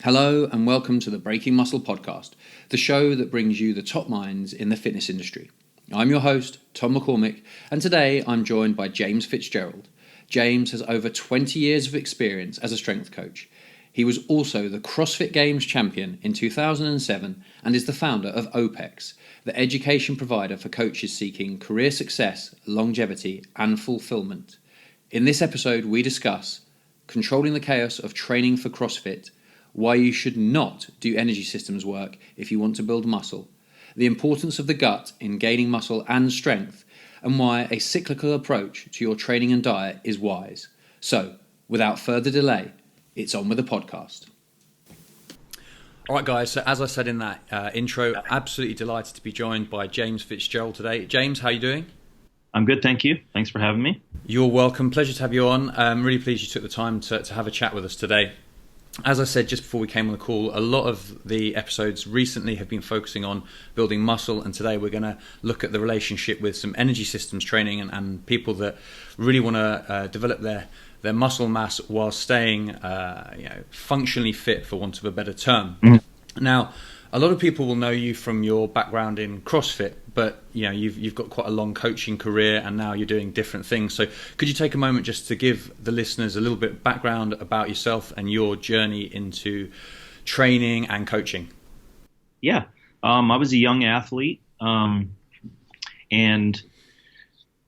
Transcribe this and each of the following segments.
Hello and welcome to the Breaking Muscle podcast, the show that brings you the top minds in the fitness industry. I'm your host, Tom McCormick, and today I'm joined by James Fitzgerald. James has over 20 years of experience as a strength coach. He was also the CrossFit Games champion in 2007 and is the founder of OPEX, the education provider for coaches seeking career success, longevity, and fulfillment. In this episode, we discuss controlling the chaos of training for CrossFit, why you should not do energy systems work if you want to build muscle, the importance of the gut in gaining muscle and strength, and why a cyclical approach to your training and diet is wise. So, without further delay, it's on with the podcast. All right, guys, so as I said in that intro, absolutely delighted to be joined by James Fitzgerald today. James, how are you doing? I'm good, thank you. Thanks for having me. You're welcome. Pleasure to have you on. I'm really pleased you took the time to have a chat with us today. As I said just before we came on the call, a lot of the episodes recently have been focusing on building muscle, and today we're going to look at the relationship with some energy systems training and people that really want to develop their muscle mass while staying functionally fit, for want of a better term. Now, a lot of people will know you from your background in CrossFit, but you've got quite a long coaching career and now you're doing different things. So could you take a moment just to give the listeners a little bit of background about yourself and your journey into training and coaching? Yeah, I was a young athlete and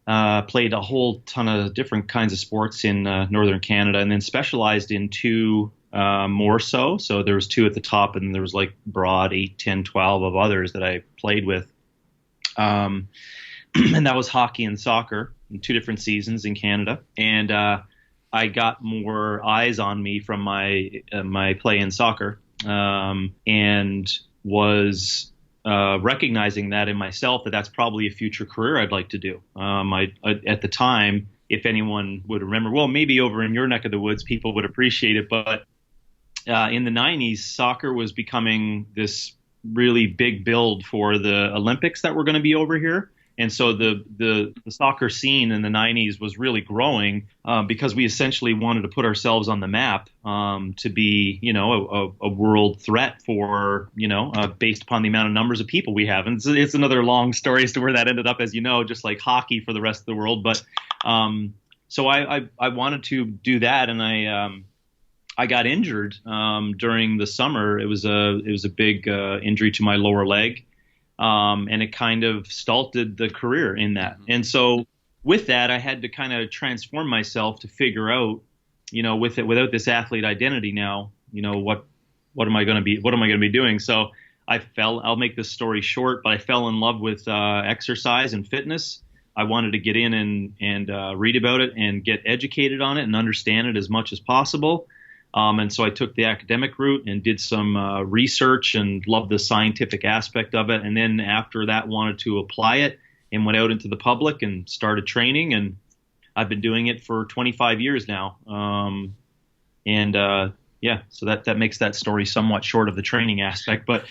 played a whole ton of different kinds of sports in northern Canada, and then specialized in two more so. So there was two at the top, and there was like broad 8, 10, 12 of others that I played with. And that was hockey and soccer in two different seasons in Canada. And I got more eyes on me from my play in soccer, and was recognizing that in myself, that's probably a future career I'd like to do. I at the time, if anyone would remember, well, maybe over in your neck of the woods, people would appreciate it, but in the 90s, soccer was becoming this really big build for the Olympics that were going to be over here. And so the soccer scene in the 90s was really growing because we essentially wanted to put ourselves on the map to be, a world threat for, based upon the amount of numbers of people we have. And it's another long story as to where that ended up, as you know, just like hockey for the rest of the world. But so I wanted to do that, and I got injured during the summer. It was a big injury to my lower leg, and it kind of stalled the career in that. And so with that, I had to kind of transform myself to figure out, without this athlete identity now, what am I going to be doing? So I'll make this story short, but I fell in love with exercise and fitness. I wanted to get in and read about it and get educated on it and understand it as much as possible. And so I took the academic route and did some research and loved the scientific aspect of it. And then after that, wanted to apply it and went out into the public and started training. And I've been doing it for 25 years now. So that makes that story somewhat short of the training aspect. But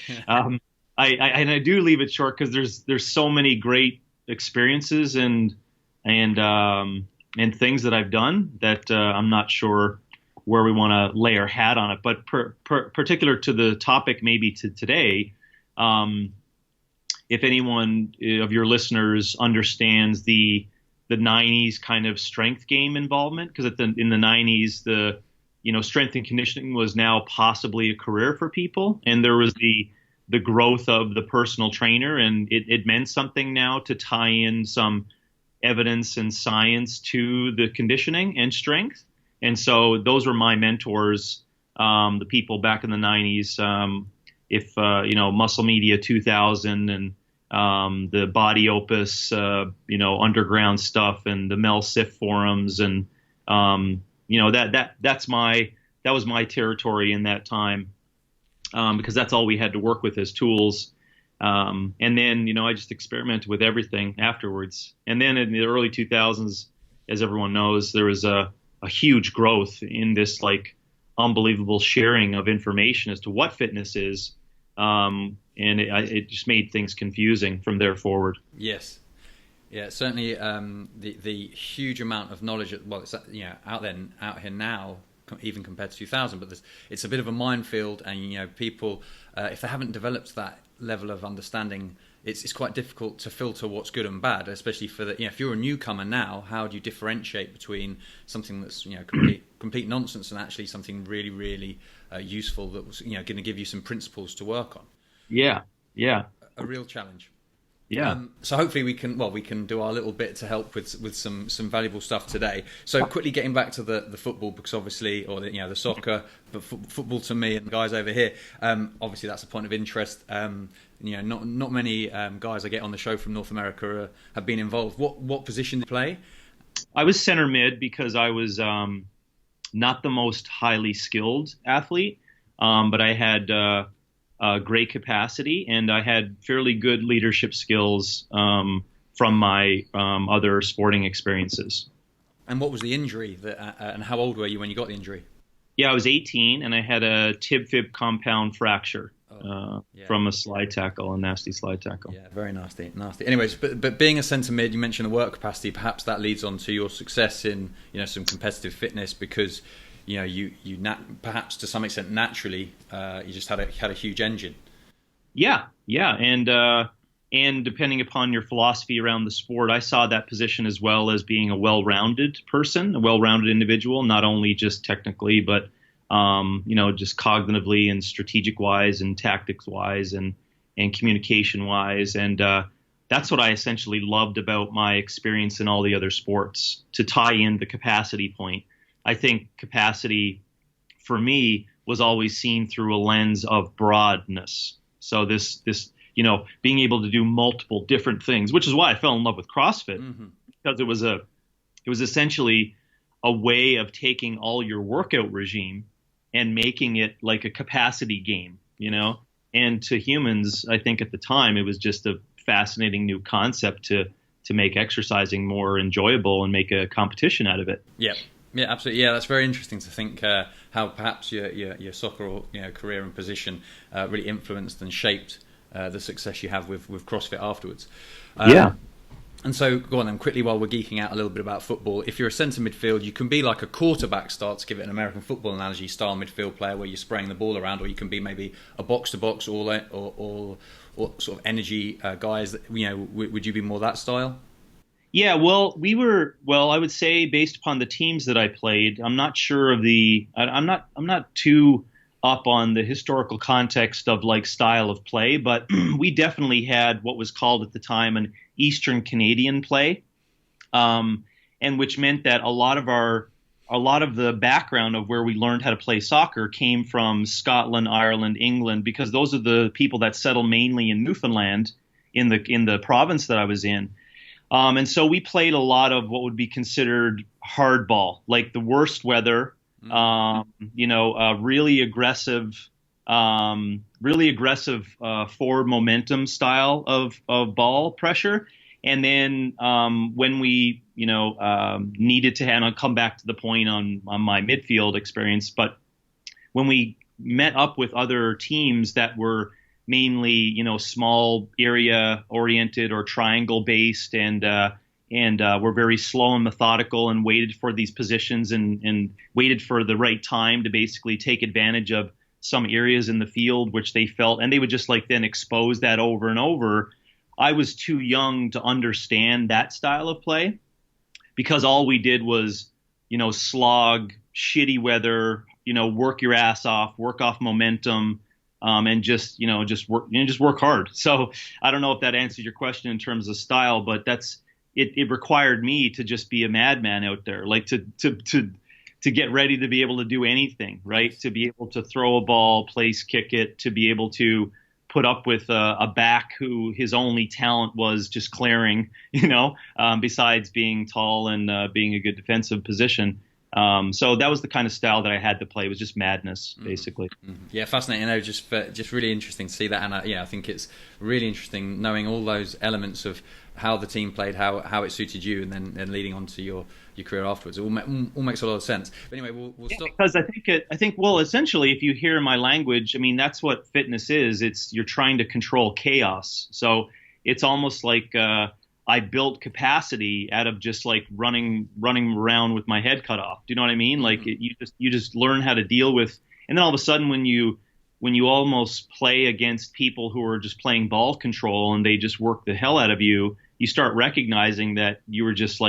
I do leave it short because there's so many great experiences and things that I've done that I'm not sure where we want to lay our hat on it. But particular to the topic maybe to today, if anyone of your listeners understands the 90s kind of strength game involvement, because in the 90s, the strength and conditioning was now possibly a career for people. And there was the growth of the personal trainer, and it meant something now to tie in some evidence and science to the conditioning and strength. And so those were my mentors, the people back in the 90s, Muscle Media 2000 and the Body Opus, underground stuff, and the Mel Sif forums. And, that was my territory in that time, because that's all we had to work with as tools. And then, I just experimented with everything afterwards. And then in the early 2000s, as everyone knows, there was a huge growth in this unbelievable sharing of information as to what fitness is. And it just made things confusing from there forward. Yes. Yeah, certainly the huge amount of knowledge, it's out here now even compared to 2000. But it's a bit of a minefield, and people, if they haven't developed that level of understanding, it's quite difficult to filter what's good and bad, especially for the if you're a newcomer now. How do you differentiate between something that's complete nonsense and actually something really, really useful that was going to give you some principles to work on? Yeah. A real challenge. Yeah. So hopefully we can do our little bit to help with some valuable stuff today. So quickly getting back to the football, because obviously, or the soccer, but football to me and the guys over here, obviously that's a point of interest. Not many guys I get on the show from North America have been involved. What position did you play? I was center mid because I was not the most highly skilled athlete, but I had great capacity, and I had fairly good leadership skills from my other sporting experiences. And what was the injury and how old were you when you got the injury? Yeah, I was 18, and I had a tib-fib compound fracture from a slide tackle, a nasty slide tackle. Yeah, very nasty. Anyways, but being a centre mid, you mentioned the work capacity. Perhaps that leads on to your success in some competitive fitness, because you perhaps to some extent naturally you just had a huge engine. Yeah, and depending upon your philosophy around the sport, I saw that position as well as being a well-rounded person, a well-rounded individual, not only just technically, but just cognitively and strategic-wise and tactics-wise and communication-wise, and that's what I essentially loved about my experience in all the other sports. To tie in the capacity point, I think capacity for me was always seen through a lens of broadness. So this being able to do multiple different things, which is why I fell in love with CrossFit, because it was essentially a way of taking all your workout regime and making it like a capacity game, and to humans, I think at the time it was just a fascinating new concept to make exercising more enjoyable and make a competition out of it. Yeah, absolutely. Yeah, that's very interesting to think how perhaps your soccer or career and position really influenced and shaped the success you have with CrossFit afterwards. And so, go on then, quickly, while we're geeking out a little bit about football. If you're a centre midfield, you can be like a quarterback style, to give it an American football analogy, style midfield player where you're spraying the ball around, or you can be maybe a box-to-box or sort of energy guys. Would you be more that style? Yeah, I would say based upon the teams that I played, I'm not sure of I'm not too up on the historical context of like style of play, but we definitely had what was called at the time an Eastern Canadian play, and which meant that a lot of the background of where we learned how to play soccer came from Scotland, Ireland, England, because those are the people that settle mainly in Newfoundland, in the province that I was in. And so we played a lot of what would be considered hardball, like the worst weather, really aggressive forward momentum style of ball pressure. And then when we, needed to, and I'll come back to the point on my midfield experience, but when we met up with other teams that were mainly, small area oriented or triangle based, and were very slow and methodical and waited for these positions and waited for the right time to basically take advantage of some areas in the field, which they felt, and they would just then expose that over and over. I was too young to understand that style of play, because all we did was, slog, shitty weather, work your ass off, work off momentum, and just work hard. So I don't know if that answers your question in terms of style, but it required me to just be a madman out there, like to get ready to be able to do anything, right? To be able to throw a ball, place kick it, to be able to put up with a back who his only talent was just clearing, besides being tall and being a good defensive position. So that was the kind of style that I had to play. It was just madness, basically. Yeah, fascinating. Just really interesting to see that. And I think it's really interesting knowing all those elements of how the team played, how it suited you, and then leading on to your career afterwards. It all makes a lot of sense. But anyway, we'll stop. Because I think, essentially, if you hear my language, I mean, that's what fitness is. You're trying to control chaos. So it's almost like I built capacity out of just like running around with my head cut off. Do you know what I mean? Like you just learn how to deal with, and then all of a sudden when you almost play against people who are just playing ball control and they just work the hell out of you, you start recognizing that you were just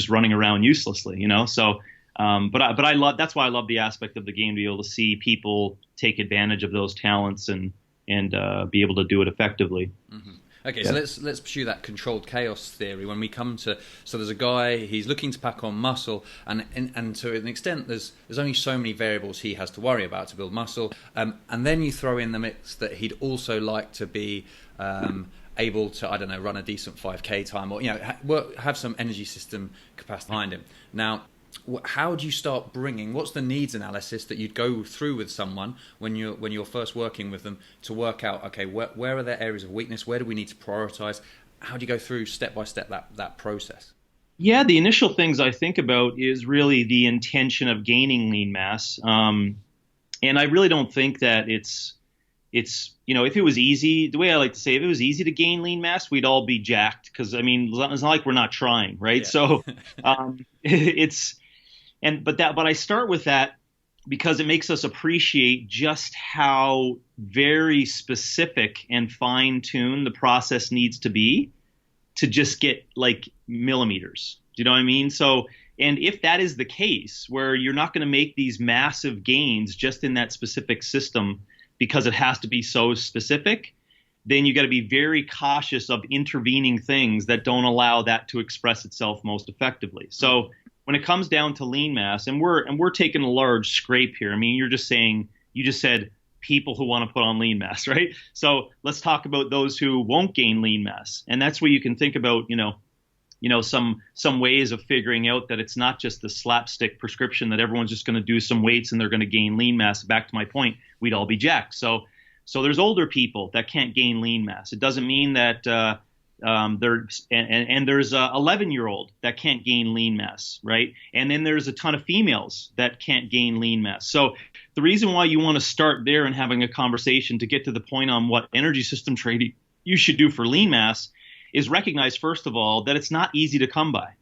running around uselessly, you know? So, but I love, that's why I love the aspect of the game, to be able to see people take advantage of those talents and be able to do it effectively. Mm-hmm. Okay, so let's pursue that controlled chaos theory. When we come to, so there's a guy, he's looking to pack on muscle, and to an extent, there's only so many variables he has to worry about to build muscle, and then you throw in the mix that he'd also like to be able to, I don't know, run a decent 5K time, or have some energy system capacity behind him. Now, how do you start bringing, what's the needs analysis that you'd go through with someone when you're first working with them to work out, okay, where are their areas of weakness, where do we need to prioritize? How do you go through step by step that process? Yeah, the initial things I think about is really the intention of gaining lean mass, and I really don't think that it's if it was easy, the way I like to say, if it was easy to gain lean mass, we'd all be jacked, because I mean it's not like we're not trying, right? Yeah. So but I start with that because it makes us appreciate just how very specific and fine-tuned the process needs to be to just get like millimeters. Do you know what I mean? So, and if that is the case, where you're not going to make these massive gains just in that specific system because it has to be so specific, then you got to be very cautious of intervening things that don't allow that to express itself most effectively. So when it comes down to lean mass, and we're taking a large scrape here. I mean, you just said people who want to put on lean mass, right? So let's talk about those who won't gain lean mass. And that's where you can think about, some ways of figuring out that it's not just the slapstick prescription that everyone's just going to do some weights and they're going to gain lean mass. Back to my point, we'd all be jacked. So there's older people that can't gain lean mass. It doesn't mean that there's a 11-year-old that can't gain lean mass, right? And then there's a ton of females that can't gain lean mass. So the reason why you want to start there and having a conversation to get to the point on what energy system training you should do for lean mass is recognize, first of all, that it's not easy to come by,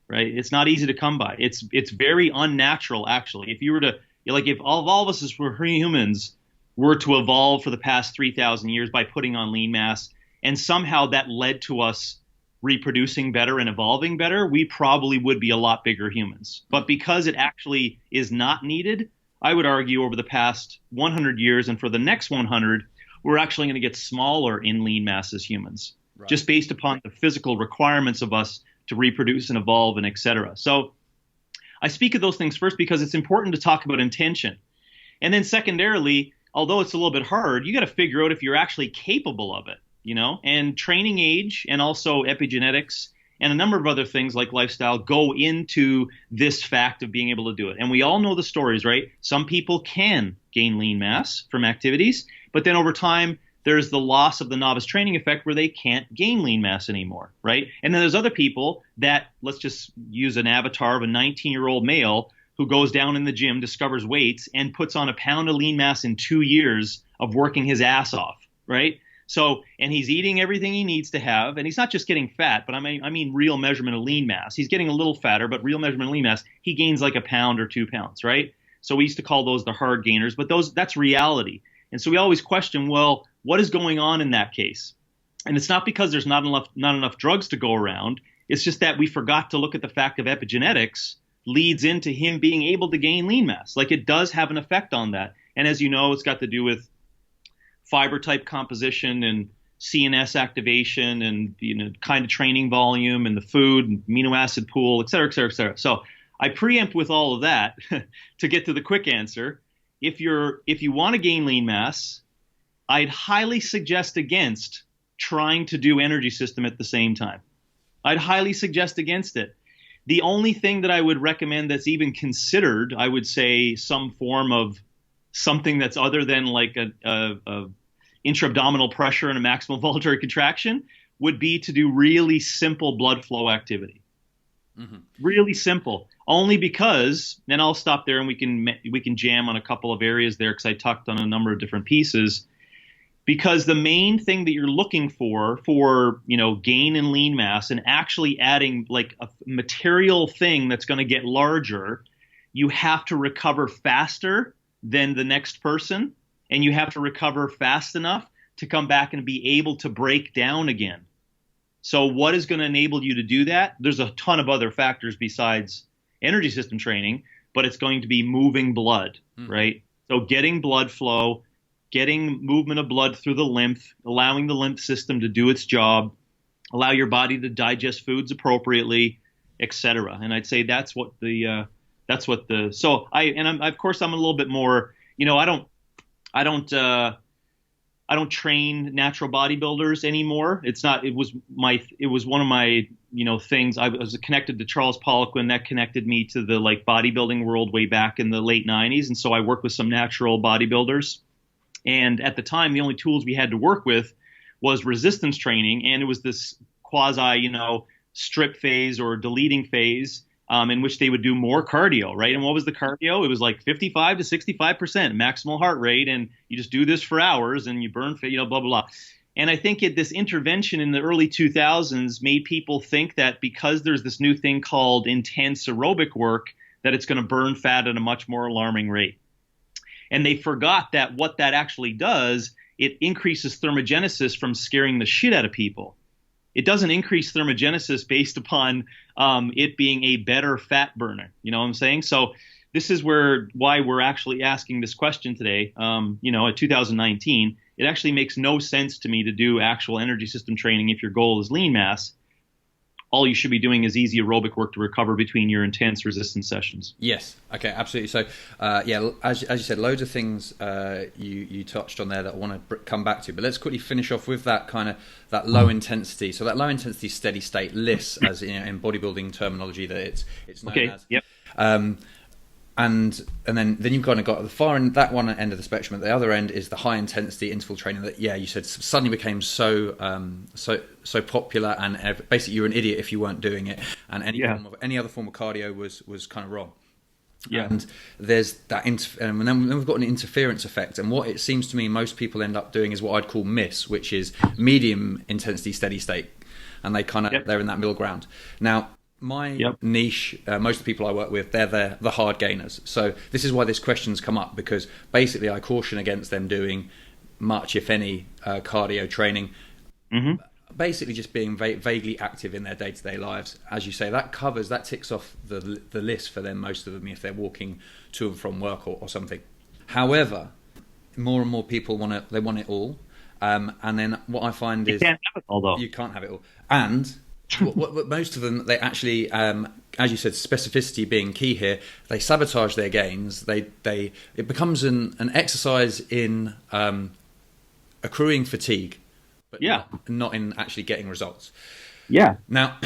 right? It's not easy to come by. It's very unnatural, actually. If you were to, if all of us as we're humans were to evolve for the past 3,000 years by putting on lean mass, and somehow that led to us reproducing better and evolving better, we probably would be a lot bigger humans. But because it actually is not needed, I would argue over the past 100 years and for the next 100, we're actually going to get smaller in lean mass as humans, right, just based upon the physical requirements of us to reproduce and evolve and et cetera. So I speak of those things first because it's important to talk about intention. And then secondarily, although it's a little bit hard, you got to figure out if you're actually capable of it. And training age and also epigenetics and a number of other things like lifestyle go into this fact of being able to do it. And we all know the stories, right? Some people can gain lean mass from activities, but then over time, there's the loss of the novice training effect where they can't gain lean mass anymore, right? And then there's other people that, let's just use an avatar of a 19-year-old male who goes down in the gym, discovers weights, and puts on a pound of lean mass in 2 years of working his ass off, right? So, and he's eating everything he needs to have, and he's not just getting fat, but I mean real measurement of lean mass. He's getting a little fatter, but real measurement of lean mass, he gains like a pound or 2 pounds, right? So we used to call those the hard gainers, but that's reality. And so we always question, well, what is going on in that case? And it's not because there's not enough drugs to go around. It's just that we forgot to look at the fact of epigenetics leads into him being able to gain lean mass. Like it does have an effect on that. And as you know, it's got to do with fiber type composition and CNS activation and kind of training volume and the food and amino acid pool, et cetera, et cetera, et cetera. So I preempt with all of that to get to the quick answer. If you want to gain lean mass, I'd highly suggest against trying to do energy system at the same time. I'd highly suggest against it. The only thing that I would recommend that's even considered, I would say some form of something that's other than like a intra-abdominal pressure and a maximal voluntary contraction, would be to do really simple blood flow activity. Mm-hmm. Really simple. Only because, then I'll stop there and we can jam on a couple of areas there because I talked on a number of different pieces. Because the main thing that you're looking for, gain in lean mass and actually adding like a material thing that's going to get larger, you have to recover faster than the next person, and you have to recover fast enough to come back and be able to break down again. So what is going to enable you to do that? There's a ton of other factors besides energy system training, but it's going to be moving blood, right? So getting blood flow, getting movement of blood through the lymph, allowing the lymph system to do its job, allow your body to digest foods appropriately, etc. And I'd say of course I'm a little bit more, I don't train natural bodybuilders anymore. It was one of my, things. I was connected to Charles Poliquin. That connected me to the like bodybuilding world way back in the late 90s. And so I worked with some natural bodybuilders. And at the time, the only tools we had to work with was resistance training. And it was this quasi, strip phase or deleting phase in which they would do more cardio, right? And what was the cardio? It was like 55 to 65% maximal heart rate. And you just do this for hours and you burn, blah, blah, blah. And I think this intervention in the early 2000s made people think that because there's this new thing called intense aerobic work, that it's going to burn fat at a much more alarming rate. And they forgot that what that actually does, it increases thermogenesis from scaring the shit out of people. It doesn't increase thermogenesis based upon it being a better fat burner. You know what I'm saying? So this is why we're actually asking this question today. At 2019, it actually makes no sense to me to do actual energy system training if your goal is lean mass. All you should be doing is easy aerobic work to recover between your intense resistance sessions. Yes. Okay. Absolutely. So, as you said, loads of things you touched on there that I want to come back to. But let's quickly finish off with that that low intensity. So that low intensity steady state LISS, as in bodybuilding terminology, that it's known as. Yep. And then you've kind of got the far end, that one end of the spectrum. At the other end is the high intensity interval training that, you said suddenly became so popular, and basically you're an idiot if you weren't doing it, and any other form of cardio was kind of wrong. Yeah. And there's that, and then we've got an interference effect. And what it seems to me most people end up doing is what I'd call MISS, which is medium intensity steady state, and they're in that middle ground. Now, my niche, most of the people I work with, they're the hard gainers. So this is why this question's come up, because basically I caution against them doing much, if any, cardio training. Mm-hmm. Basically just being vaguely active in their day-to-day lives. As you say, that ticks off the list for them, most of them, if they're walking to and from work or something. However, more and more people want it all. And then what I find is... You can't have it all, though. You can't have it all. And... what most of them, they actually, as you said, specificity being key here, they sabotage their gains. It becomes an exercise in accruing fatigue, but not in actually getting results. Yeah. Now,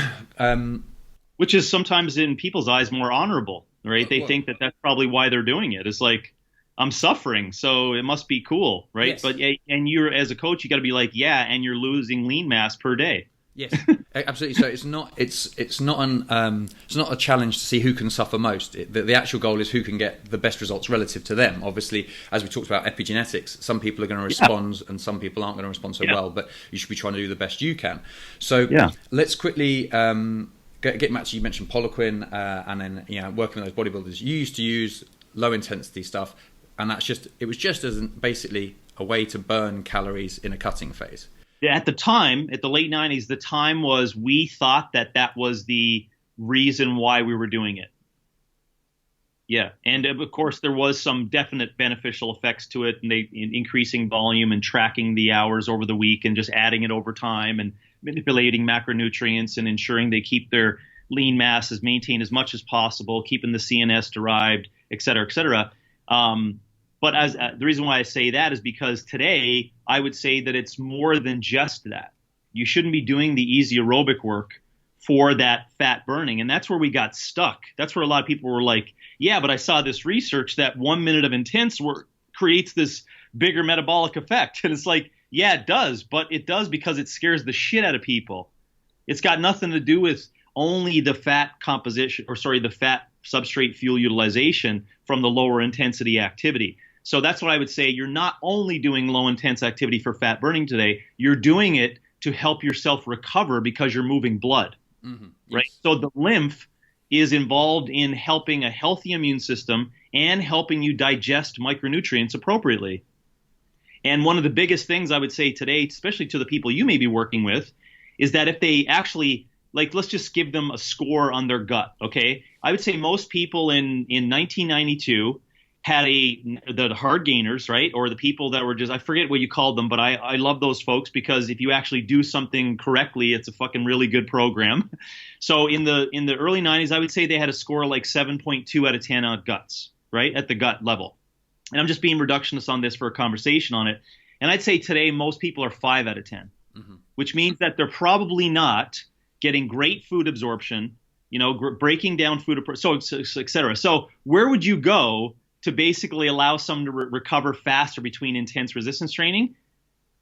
which is sometimes in people's eyes more honorable, right? They think that that's probably why they're doing it. It's like, I'm suffering, so it must be cool, right? Yes. But and you're, as a coach, you got to be like, and you're losing lean mass per day. Yes, absolutely. So it's not a challenge to see who can suffer most. The actual goal is who can get the best results relative to them. Obviously, as we talked about epigenetics, some people are going to respond and some people aren't going to respond so well. But you should be trying to do the best you can. So let's quickly get back to, you mentioned Poliquin, and then working with those bodybuilders. You used to use low intensity stuff, and it was just as basically a way to burn calories in a cutting phase. At the time, at the late 90s, the time was we thought that was the reason why we were doing it. Yeah. And of course, there was some definite beneficial effects to it, and increasing volume and tracking the hours over the week and just adding it over time and manipulating macronutrients and ensuring they keep their lean masses maintained as much as possible, keeping the CNS derived, et cetera, et cetera. But the reason why I say that is because today I would say that it's more than just that. You shouldn't be doing the easy aerobic work for that fat burning. And that's where we got stuck. That's where a lot of people were like, but I saw this research that 1 minute of intense work creates this bigger metabolic effect. And it's like, it does, but it does because it scares the shit out of people. It's got nothing to do with only the fat composition, the fat substrate fuel utilization from the lower intensity activity. So that's what I would say. You're not only doing low intense activity for fat burning today, you're doing it to help yourself recover because you're moving blood, right? Yes. So the lymph is involved in helping a healthy immune system and helping you digest micronutrients appropriately. And one of the biggest things I would say today, especially to the people you may be working with, is that if they actually, like, let's just give them a score on their gut, okay? I would say most people in 1992 had the hard gainers, right? Or the people that were just, I forget what you called them, but I love those folks because if you actually do something correctly, it's a fucking really good program. So in the early 90s, I would say they had a score like 7.2 out of 10 on guts, right? At the gut level. And I'm just being reductionist on this for a conversation on it. And I'd say today most people are 5 out of 10, which means that they're probably not getting great food absorption, breaking down food, so et cetera. So where would you go to basically allow someone to recover faster between intense resistance training?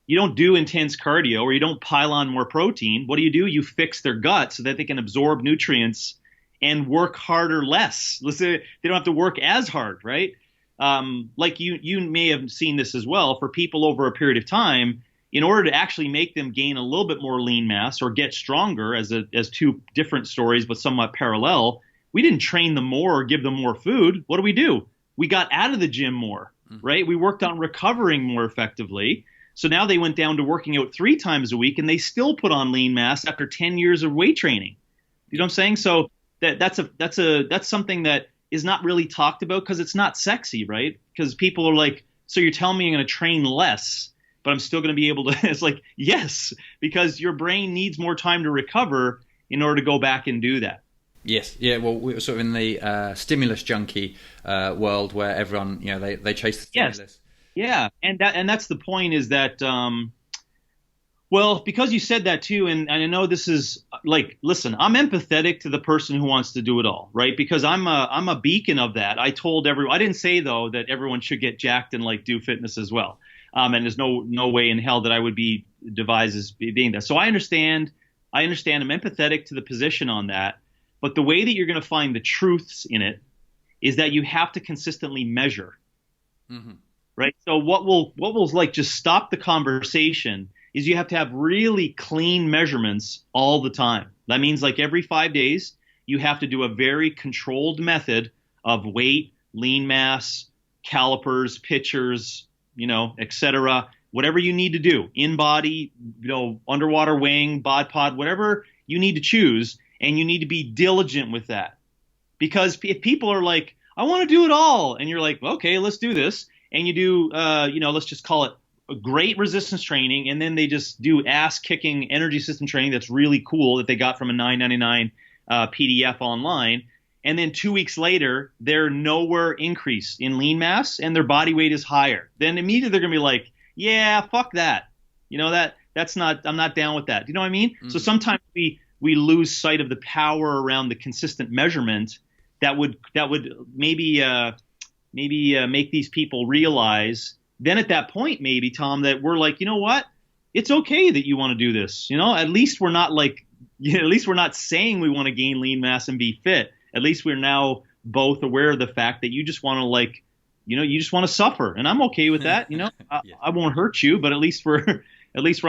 You don't do intense cardio, or you don't pile on more protein. What do? You fix their gut so that they can absorb nutrients and work harder less. Let's say they don't have to work as hard, right? Like you may have seen this as well for people over a period of time. In order to actually make them gain a little bit more lean mass or get stronger, as two different stories but somewhat parallel, we didn't train them more or give them more food. What do? We got out of the gym more, right? We worked on recovering more effectively. So now they went down to working out 3 times a week, and they still put on lean mass after 10 years of weight training. You know what I'm saying? So that's something that is not really talked about because it's not sexy, right? Because people are like, so you're telling me I'm going to train less, but I'm still going to be able to? It's like, yes, because your brain needs more time to recover in order to go back and do that. Yes, yeah. Well, we were sort of in the stimulus junkie world where everyone, they chase the stimulus. Yes. Yeah, and that's the point is that, well, because you said that too, and I know this is like, listen, I'm empathetic to the person who wants to do it all, right? Because I'm a beacon of that. I told everyone, I didn't say though that everyone should get jacked and like do fitness as well. And there's no way in hell that I would be devised as being that. So I understand. I'm empathetic to the position on that. But the way that you're going to find the truths in it is that you have to consistently measure, right? So what will like just stop the conversation is you have to have really clean measurements all the time. That means like every 5 days, you have to do a very controlled method of weight, lean mass, calipers, pitchers, et cetera, whatever you need to do, in body, underwater weighing, bod pod, whatever you need to choose. And you need to be diligent with that, because if people are like, I want to do it all, and you're like, okay, let's do this, and you do, let's just call it a great resistance training, and then they just do ass kicking energy system training that's really cool that they got from a $9.99 PDF online, and then 2 weeks later they're nowhere increased in lean mass and their body weight is higher, then immediately they're gonna be like, yeah, fuck that, that's not, I'm not down with that. You know what I mean? So sometimes we lose sight of the power around the consistent measurement that would maybe make these people realize. Then at that point, maybe, Tom, that we're like, you know what? It's okay that you want to do this. At least we're not like, at least we're not saying we want to gain lean mass and be fit. At least we're now both aware of the fact that you just want to you just want to suffer, and I'm okay with that. I won't hurt you, but at least we're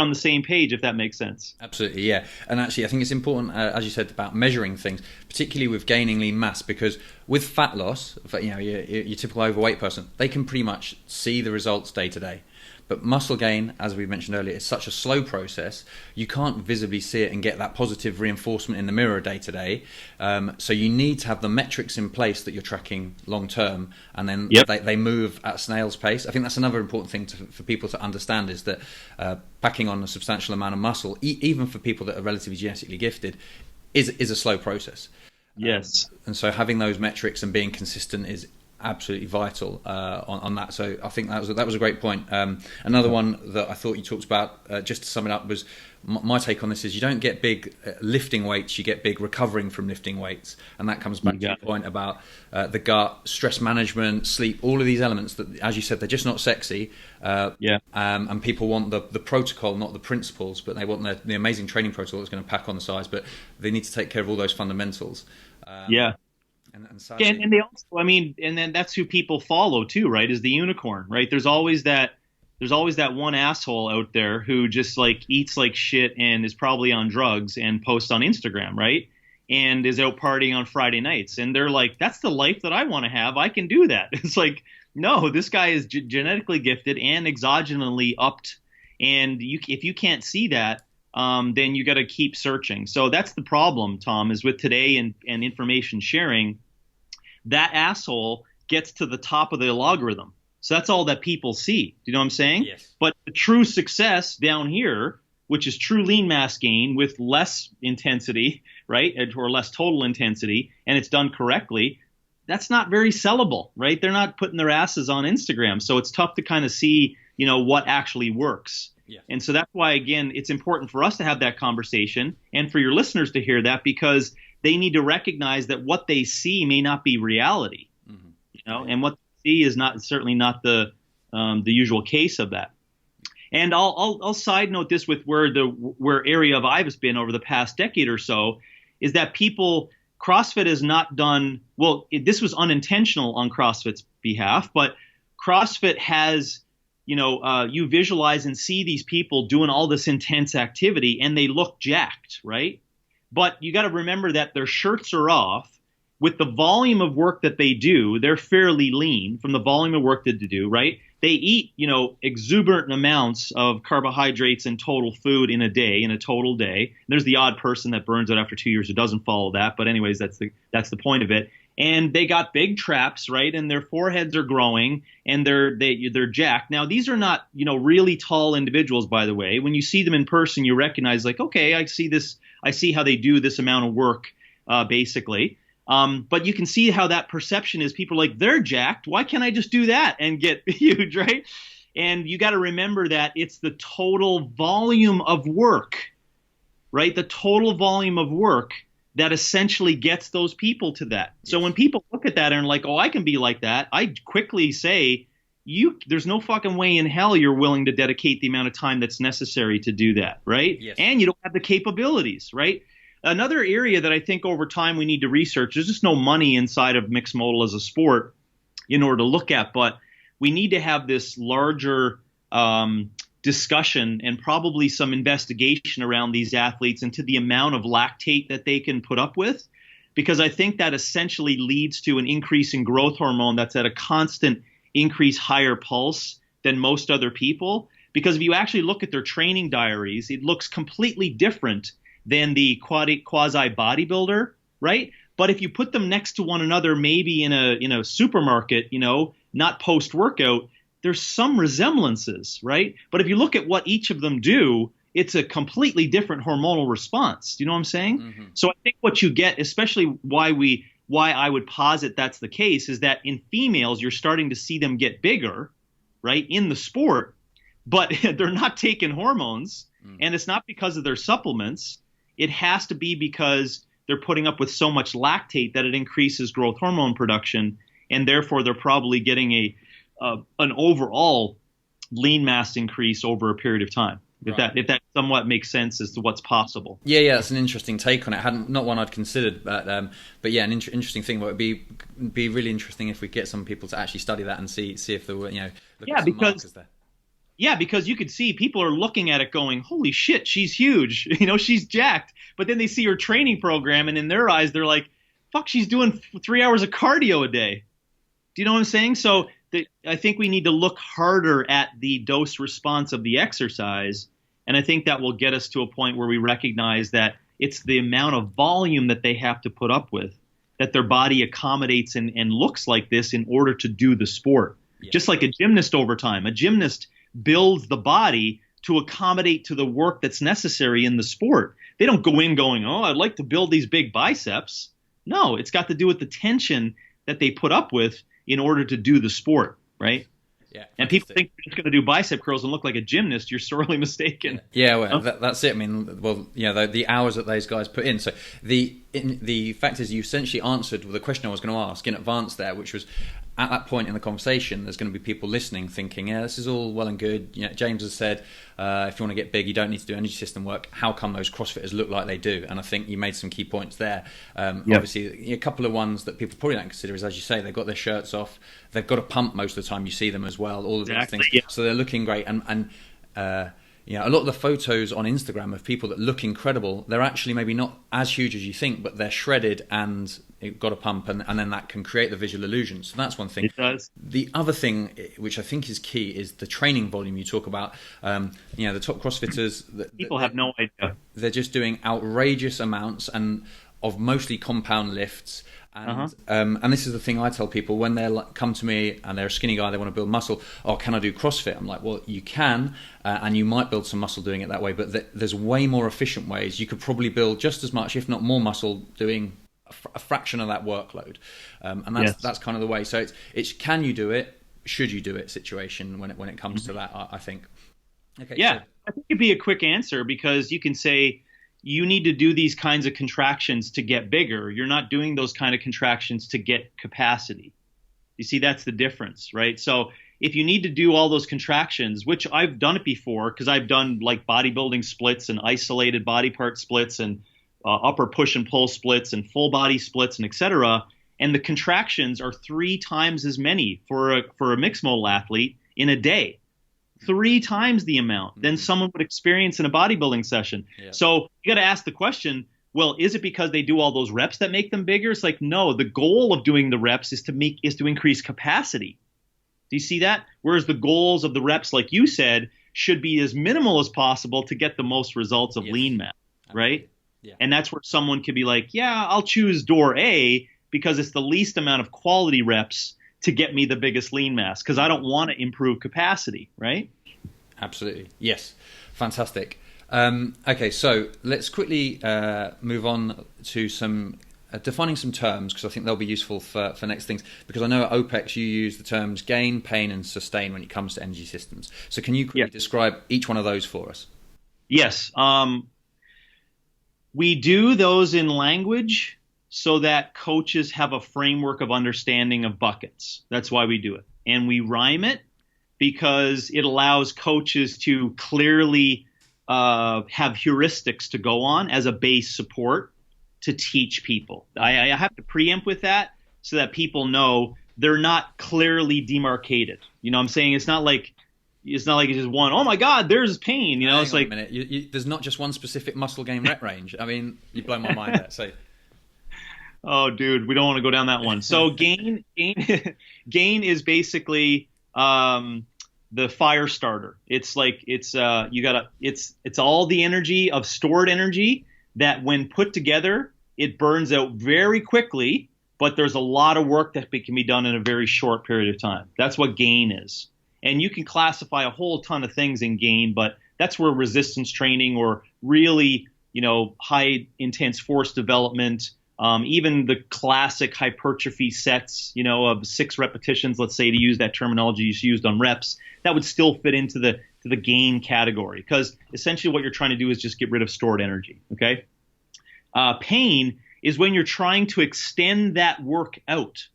on the same page, if that makes sense. Absolutely, yeah. And actually, I think it's important, as you said, about measuring things, particularly with gaining lean mass, because with fat loss, your typical overweight person, they can pretty much see the results day to day. But muscle gain, as we mentioned earlier, is such a slow process. You can't visibly see it and get that positive reinforcement in the mirror day to day. So you need to have the metrics in place that you're tracking long term, and then they move at snail's pace. I think that's another important thing for people to understand, is that packing on a substantial amount of muscle, even for people that are relatively genetically gifted, is a slow process. Yes. And so having those metrics and being consistent is absolutely vital on that. So I think that was a great point. Another one that I thought you talked about, just to sum it up, was my take on this is you don't get big lifting weights, you get big recovering from lifting weights. And that comes back to your point about the gut, stress management, sleep, all of these elements that, as you said, they're just not sexy. And people want the protocol, not the principles, but they want the amazing training protocol that's going to pack on the size, but they need to take care of all those fundamentals. And sadly, and they also, I mean, and then that's who people follow too, right? Is the unicorn, right? There's always that one asshole out there who just like eats like shit and is probably on drugs and posts on Instagram, right? And is out partying on Friday nights. And they're like, that's the life that I want to have. I can do that. It's like, no, this guy is genetically gifted and exogenally upped. And if you can't see that, then you got to keep searching. So that's the problem, Tom, is with today and information sharing, that asshole gets to the top of the logarithm. So that's all that people see. Do you know what I'm saying? Yes. But the true success down here, which is true lean mass gain with less intensity, right, or less total intensity, and it's done correctly, that's not very sellable, right? They're not putting their asses on Instagram. So it's tough to kind of see, what actually works. Yeah. And so that's why, again, it's important for us to have that conversation and for your listeners to hear that, because they need to recognize that what they see may not be reality, and what they see is certainly not the usual case of that. And I'll side note this with where area of I've been over the past decade or so is that CrossFit has not done well. This was unintentional on CrossFit's behalf, but CrossFit has, you visualize and see these people doing all this intense activity and they look jacked, right? But you got to remember that their shirts are off. With the volume of work that they do, they're fairly lean from the volume of work that they do, right? They eat, exuberant amounts of carbohydrates and total food in a total day. There's the odd person that burns it after 2 years who doesn't follow that. But anyways, that's the point of it. And they got big traps, right? And their foreheads are growing and they're jacked. Now, these are not, really tall individuals, by the way. When you see them in person, you recognize like, okay, I see this. I see how they do this amount of work, basically. But you can see how that perception is. People are like, they're jacked. Why can't I just do that and get huge, right? And you got to remember that it's the total volume of work, right? The total volume of work that essentially gets those people to that. So when people look at that and are like, oh, I can be like that, I quickly say, there's no fucking way in hell you're willing to dedicate the amount of time that's necessary to do that, right? Yes. And you don't have the capabilities, right? Another area that I think over time we need to research, there's just no money inside of mixed modal as a sport in order to look at, but we need to have this larger discussion and probably some investigation around these athletes into the amount of lactate that they can put up with, because I think that essentially leads to an increase in growth hormone that's at a constant increase higher pulse than most other people. Because if you actually look at their training diaries, it looks completely different than the quasi bodybuilder, right? But if you put them next to one another, maybe in a supermarket, not post workout, there's some resemblances, right? But if you look at what each of them do, it's a completely different hormonal response. Do you know what I'm saying? Mm-hmm. So I think what you get, especially why I would posit that's the case, is that in females, you're starting to see them get bigger, right, in the sport, but they're not taking hormones, and it's not because of their supplements. It has to be because they're putting up with so much lactate that it increases growth hormone production, and therefore they're probably getting an overall lean mass increase over a period of time. Right. If that somewhat makes sense as to what's possible. Yeah, that's an interesting take on it. Not one I'd considered, but yeah, an interesting thing. But it'd be really interesting if we get some people to actually study that and see if there were look at some markers there. Yeah, because you could see people are looking at it going, holy shit, she's huge. She's jacked. But then they see her training program, and in their eyes, they're like, fuck, she's doing 3 hours of cardio a day. Do you know what I'm saying? So I think we need to look harder at the dose response of the exercise. And I think that will get us to a point where we recognize that it's the amount of volume that they have to put up with, that their body accommodates and looks like this in order to do the sport. Yeah. Just like a gymnast over time. A gymnast builds the body to accommodate to the work that's necessary in the sport. They don't go in going, oh, I'd like to build these big biceps. No, it's got to do with the tension that they put up with in order to do the sport, right? Yeah, and people think you're just going to do bicep curls and look like a gymnast. You're sorely mistaken. Yeah, well, that's it. I mean, well, the hours that those guys put in. So the the fact is, you essentially answered the question I was going to ask in advance there, which was, at that point in the conversation, there's going to be people listening thinking, yeah, this is all well and good. James has said, if you want to get big, you don't need to do energy system work. How come those CrossFitters look like they do? And I think you made some key points there. Obviously, a couple of ones that people probably don't consider is, as you say, they've got their shirts off. They've got a pump most of the time you see them as well. All of these things. Yeah. So they're looking great. And a lot of the photos on Instagram of people that look incredible, they're actually maybe not as huge as you think, but they're shredded and it got a pump, and then that can create the visual illusion. So that's one thing. It does. The other thing, which I think is key, is the training volume you talk about. The top CrossFitters, people have no idea. They're just doing outrageous amounts and of mostly compound lifts. And this is the thing I tell people when they come to me and they're a skinny guy, they want to build muscle. Oh, can I do CrossFit? I'm like, well, you can, and you might build some muscle doing it that way, but there's way more efficient ways. You could probably build just as much, if not more, muscle doing a fraction of that workload. And that's kind of the way. So it's can you do it? Should you do it? Situation when it comes to that, I think. Okay. Yeah, so I think it'd be a quick answer, because you can say, you need to do these kinds of contractions to get bigger. You're not doing those kind of contractions to get capacity. You see, that's the difference, right? So if you need to do all those contractions, which I've done it before, because I've done like bodybuilding splits and isolated body part splits and upper push and pull splits and full body splits and etc. And the contractions are 3 times as many for a mixed modal athlete in a day. 3 times the amount than someone would experience in a bodybuilding session. Yeah. So you got to ask the question, well, is it because they do all those reps that make them bigger? It's like, no, the goal of doing the reps is to increase capacity. Do you see that? Whereas the goals of the reps, like you said, should be as minimal as possible to get the most results of lean mass, right? Yeah. And that's where someone could be like, yeah, I'll choose door A because it's the least amount of quality reps to get me the biggest lean mass, because I don't want to improve capacity, right? Absolutely. Yes. Fantastic. Okay, so let's quickly move on to some defining some terms, because I think they'll be useful for next things, because I know at OPEX you use the terms gain, pain, and sustain when it comes to energy systems. So can you quickly describe each one of those for us? Yes. We do those in language so that coaches have a framework of understanding of buckets. That's why we do it. And we rhyme it because it allows coaches to clearly have heuristics to go on as a base support to teach people. I have to preempt with that so that people know they're not clearly demarcated. You know what I'm saying? It's not like it's just one, oh my God, there's pain. You know, it's like, a minute. There's not just one specific muscle gain rep range. I mean, you blow my mind there. So oh, dude, we don't want to go down that one. So gain is basically the fire starter. It's like it's all the energy of stored energy that when put together, it burns out very quickly, but there's a lot of work that can be done in a very short period of time. That's what gain is. And you can classify a whole ton of things in gain, but that's where resistance training or really, high intense force development, even the classic hypertrophy sets, of 6 repetitions, let's say, to use that terminology you used on reps, that would still fit into the gain category, because essentially what you're trying to do is just get rid of stored energy. Okay. Pain is when you're trying to extend that work out.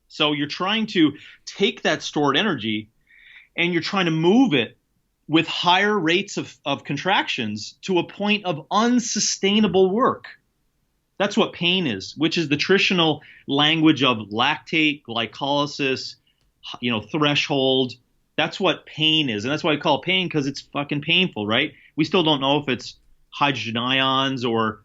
So you're trying to take that stored energy and you're trying to move it with higher rates of contractions to a point of unsustainable work. That's what pain is, which is the traditional language of lactate, glycolysis, threshold. That's what pain is. And that's why I call it pain, because it's fucking painful, right? We still don't know if it's hydrogen ions or,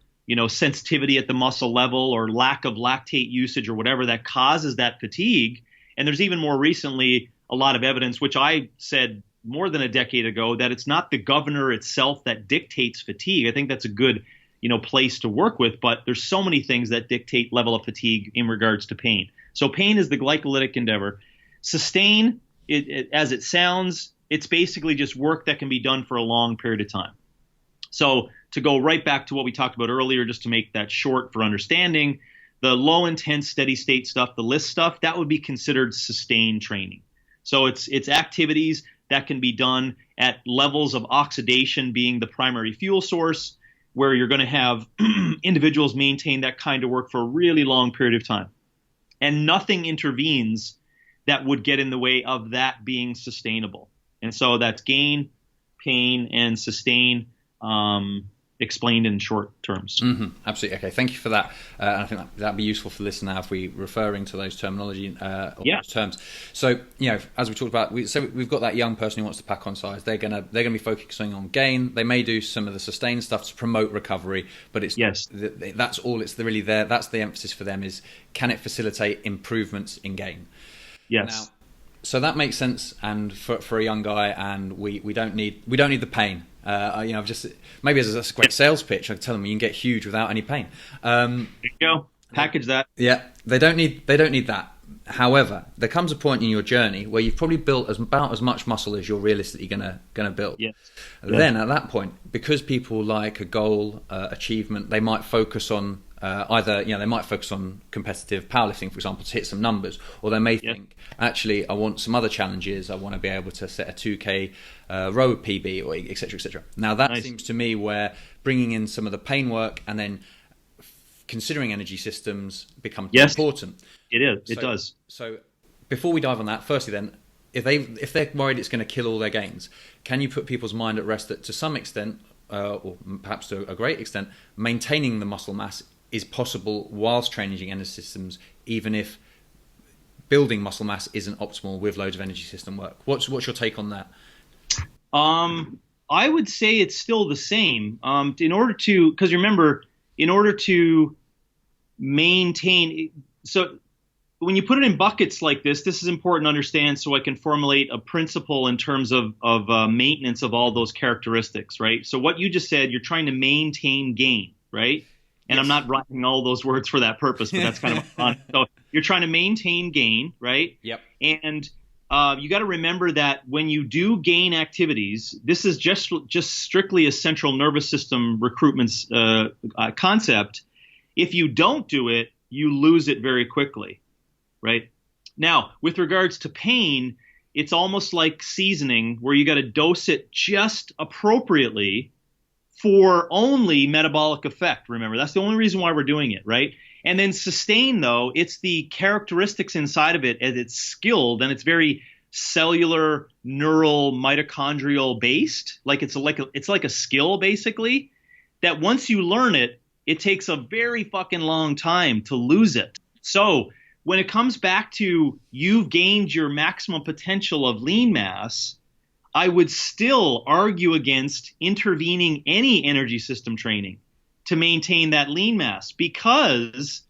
sensitivity at the muscle level or lack of lactate usage or whatever that causes that fatigue. And there's even more recently a lot of evidence, which I said more than a decade ago, that it's not the governor itself that dictates fatigue. I think that's a good place to work with, but there's so many things that dictate level of fatigue in regards to pain. So pain is the glycolytic endeavor. Sustain, as it sounds, it's basically just work that can be done for a long period of time. So to go right back to what we talked about earlier, just to make that short for understanding, the low intense steady state stuff, the list stuff, that would be considered sustained training. So it's activities that can be done at levels of oxidation being the primary fuel source, where you're going to have individuals maintain that kind of work for a really long period of time. And nothing intervenes that would get in the way of that being sustainable. And so that's gain, pain, and sustain, explained in short terms. Mm-hmm. Absolutely. Okay. Thank you for that. I think that'd be useful for the listener if we referring to those terminology those terms. So, as we talked about, we've got that young person who wants to pack on size. They're gonna be focusing on gain. They may do some of the sustain stuff to promote recovery, but that's all. It's really there. That's the emphasis for them is, can it facilitate improvements in gain? Yes. Now, so that makes sense, and for a young guy, and we don't need the pain. I've just maybe as a great sales pitch, I can tell them you can get huge without any pain. There you go. Package that. Yeah, they don't need that. However, there comes a point in your journey where you've probably built about as much muscle as you're realistically gonna build. Yes. Then at that point, because people like a goal achievement, they might focus on they might focus on competitive powerlifting, for example, to hit some numbers, or they may think, actually, I want some other challenges. I want to be able to set a 2K row PB, or et cetera, et cetera. Now that seems to me where bringing in some of the pain work and then considering energy systems becomes important. It is. It does. So before we dive on that, firstly, then, if they're worried it's going to kill all their gains, can you put people's mind at rest that to some extent, or perhaps to a great extent, maintaining the muscle mass is possible whilst training energy systems, even if building muscle mass isn't optimal with loads of energy system work? What's your take on that? I would say it's still the same. Because remember, in order to maintain, so when you put it in buckets like this is important to understand, so I can formulate a principle in terms of maintenance of all those characteristics, right? So what you just said, you're trying to maintain gain, right? And I'm not writing all those words for that purpose, but that's kind of fun. So you're trying to maintain gain, right? Yep. And you got to remember that when you do gain activities, this is just strictly a central nervous system recruitment concept. If you don't do it, you lose it very quickly, right? Now, with regards to pain, it's almost like seasoning, where you got to dose it just appropriately for only metabolic effect. Remember, that's the only reason why we're doing it, right? And then sustain, though, it's the characteristics inside of it as it's skilled, and it's very cellular, neural, mitochondrial based. Like it's like a skill, basically, that once you learn it, it takes a very fucking long time to lose it. So when it comes back to you've gained your maximum potential of lean mass, I would still argue against intervening any energy system training to maintain that lean mass, because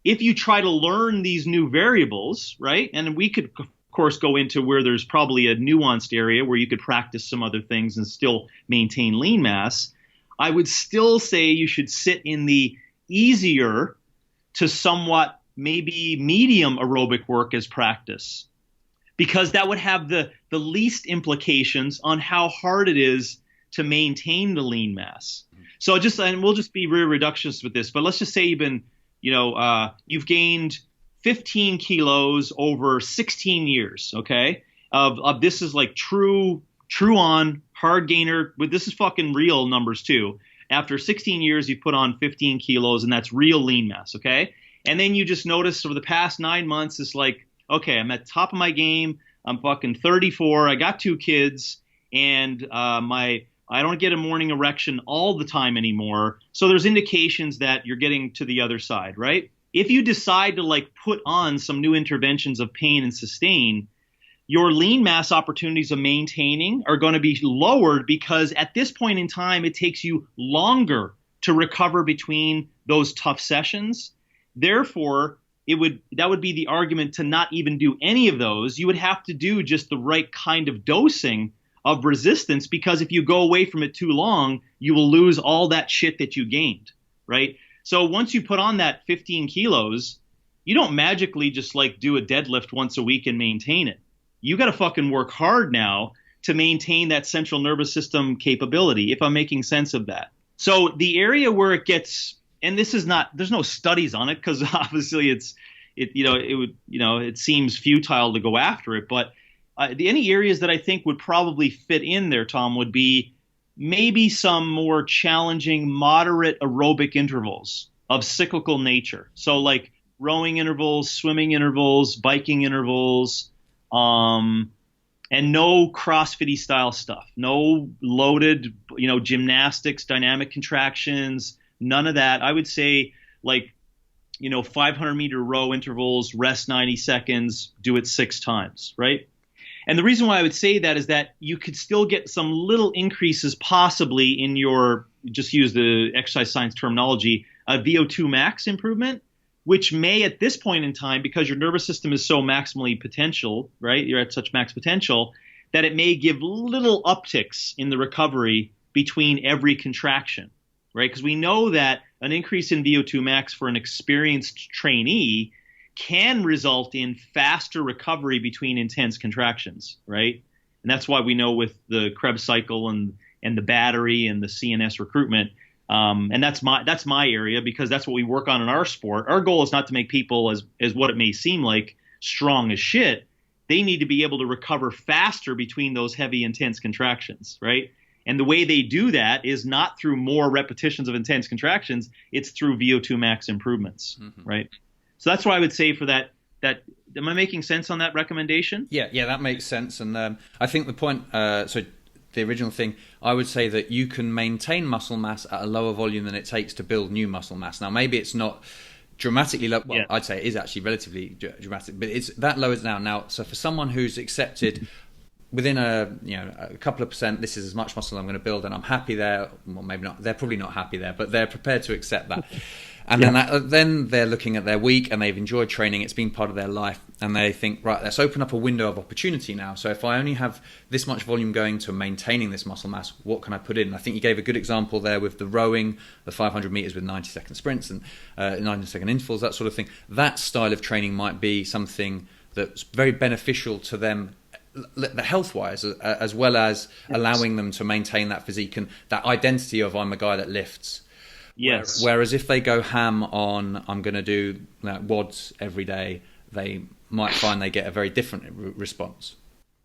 if you try to learn these new variables, right, and we could, of course, go into where there's probably a nuanced area where you could practice some other things and still maintain lean mass, I would still say you should sit in the easier to somewhat maybe medium aerobic work as practice, because that would have the least implications on how hard it is to maintain the lean mass. So and we'll just be very reductionist with this, but let's just say you've gained 15 kilos over 16 years, okay? Of this is like true on hard gainer, but this is fucking real numbers too. After 16 years, you put on 15 kilos, and that's real lean mass, okay? And then you just notice over the past 9 months, it's like, okay, I'm at the top of my game. I'm fucking 34. I got 2 kids, and I don't get a morning erection all the time anymore. So there's indications that you're getting to the other side, right? If you decide to put on some new interventions of pain and sustain, your lean mass opportunities of maintaining are going to be lowered, because at this point in time, it takes you longer to recover between those tough sessions. Therefore, that would be the argument to not even do any of those. You would have to do just the right kind of dosing of resistance, because if you go away from it too long, you will lose all that shit that you gained, right? So once you put on that 15 kilos, you don't magically just do a deadlift once a week and maintain it. You got to fucking work hard now to maintain that central nervous system capability, if I'm making sense of that. So the area where it gets, and this is not, there's no studies on it, because obviously it seems futile to go after it, but any areas that I think would probably fit in there, Tom, would be maybe some more challenging, moderate aerobic intervals of cyclical nature. So like rowing intervals, swimming intervals, biking intervals, and no CrossFit-y style stuff. No loaded, gymnastics, dynamic contractions, none of that. I would say like, 500-meter row intervals, rest 90 seconds, do it 6 times, right? And the reason why I would say that is that you could still get some little increases possibly in your, just use the exercise science terminology, VO2 max improvement, which may at this point in time, because your nervous system is so maximally potential, right? You're at such max potential that it may give little upticks in the recovery between every contraction, right? Because we know that an increase in VO2 max for an experienced trainee can result in faster recovery between intense contractions, right? And that's why we know with the Krebs cycle and the battery and the CNS recruitment, and that's my area because that's what we work on in our sport. Our goal is not to make people as what it may seem like strong as shit. They need to be able to recover faster between those heavy, intense contractions, right? And the way they do that is not through more repetitions of intense contractions. It's through VO2 max improvements, right? So that's what I would say for that. Am I making sense on that recommendation? Yeah, that makes sense. And I think the point, so the original thing, I would say that you can maintain muscle mass at a lower volume than it takes to build new muscle mass. Now, maybe it's not dramatically low. Well, yeah. I'd say it is actually relatively dramatic, but it's that low as now. Now, so for someone who's accepted within a couple of percent, this is as much muscle I'm going to build, and I'm happy there. Well, maybe not. They're probably not happy there, but they're prepared to accept that. And then they're looking at their week and they've enjoyed training. It's been part of their life. And they think, right, let's open up a window of opportunity now. So if I only have this much volume going to maintaining this muscle mass, what can I put in? I think you gave a good example there with the rowing, the 500 meters with 90-second sprints and 90-second intervals, that sort of thing. That style of training might be something that's very beneficial to them health-wise, as well as allowing them to maintain that physique and that identity of I'm a guy that lifts. Yes. Whereas if they go ham on I'm going to do WODs every day, they might find they get a very different response.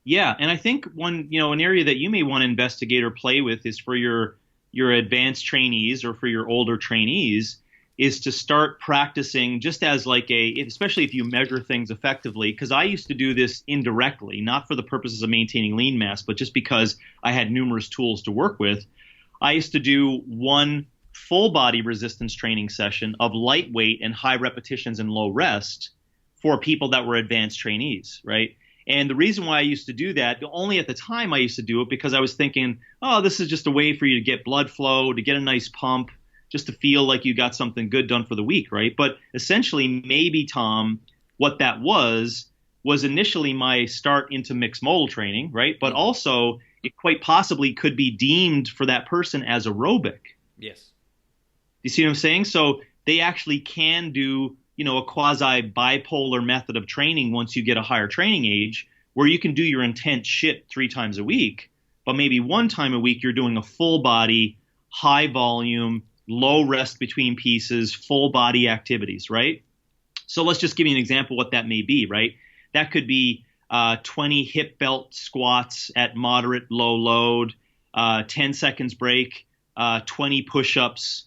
Yeah, and I think an area that you may want to investigate or play with is for your advanced trainees or for your older trainees is to start practicing just as especially if you measure things effectively, because I used to do this indirectly, not for the purposes of maintaining lean mass, but just because I had numerous tools to work with. I used to do one full body resistance training session of lightweight and high repetitions and low rest for people that were advanced trainees, right? And the reason why I used to do that, only at the time I used to do it because I was thinking, oh, this is just a way for you to get blood flow, to get a nice pump, just to feel like you got something good done for the week, right? But essentially, maybe, Tom, what that was initially my start into mixed modal training, right? But also it quite possibly could be deemed for that person as aerobic. Yes. You see what I'm saying? So they actually can do, a quasi bipolar method of training once you get a higher training age where you can do your intense shit 3 times a week, but maybe 1 time a week you're doing a full body, high volume, low rest between pieces, full body activities, right? So let's just give you an example of what that may be, right? That could be 20 hip belt squats at moderate low load, 10 seconds break, 20 push-ups,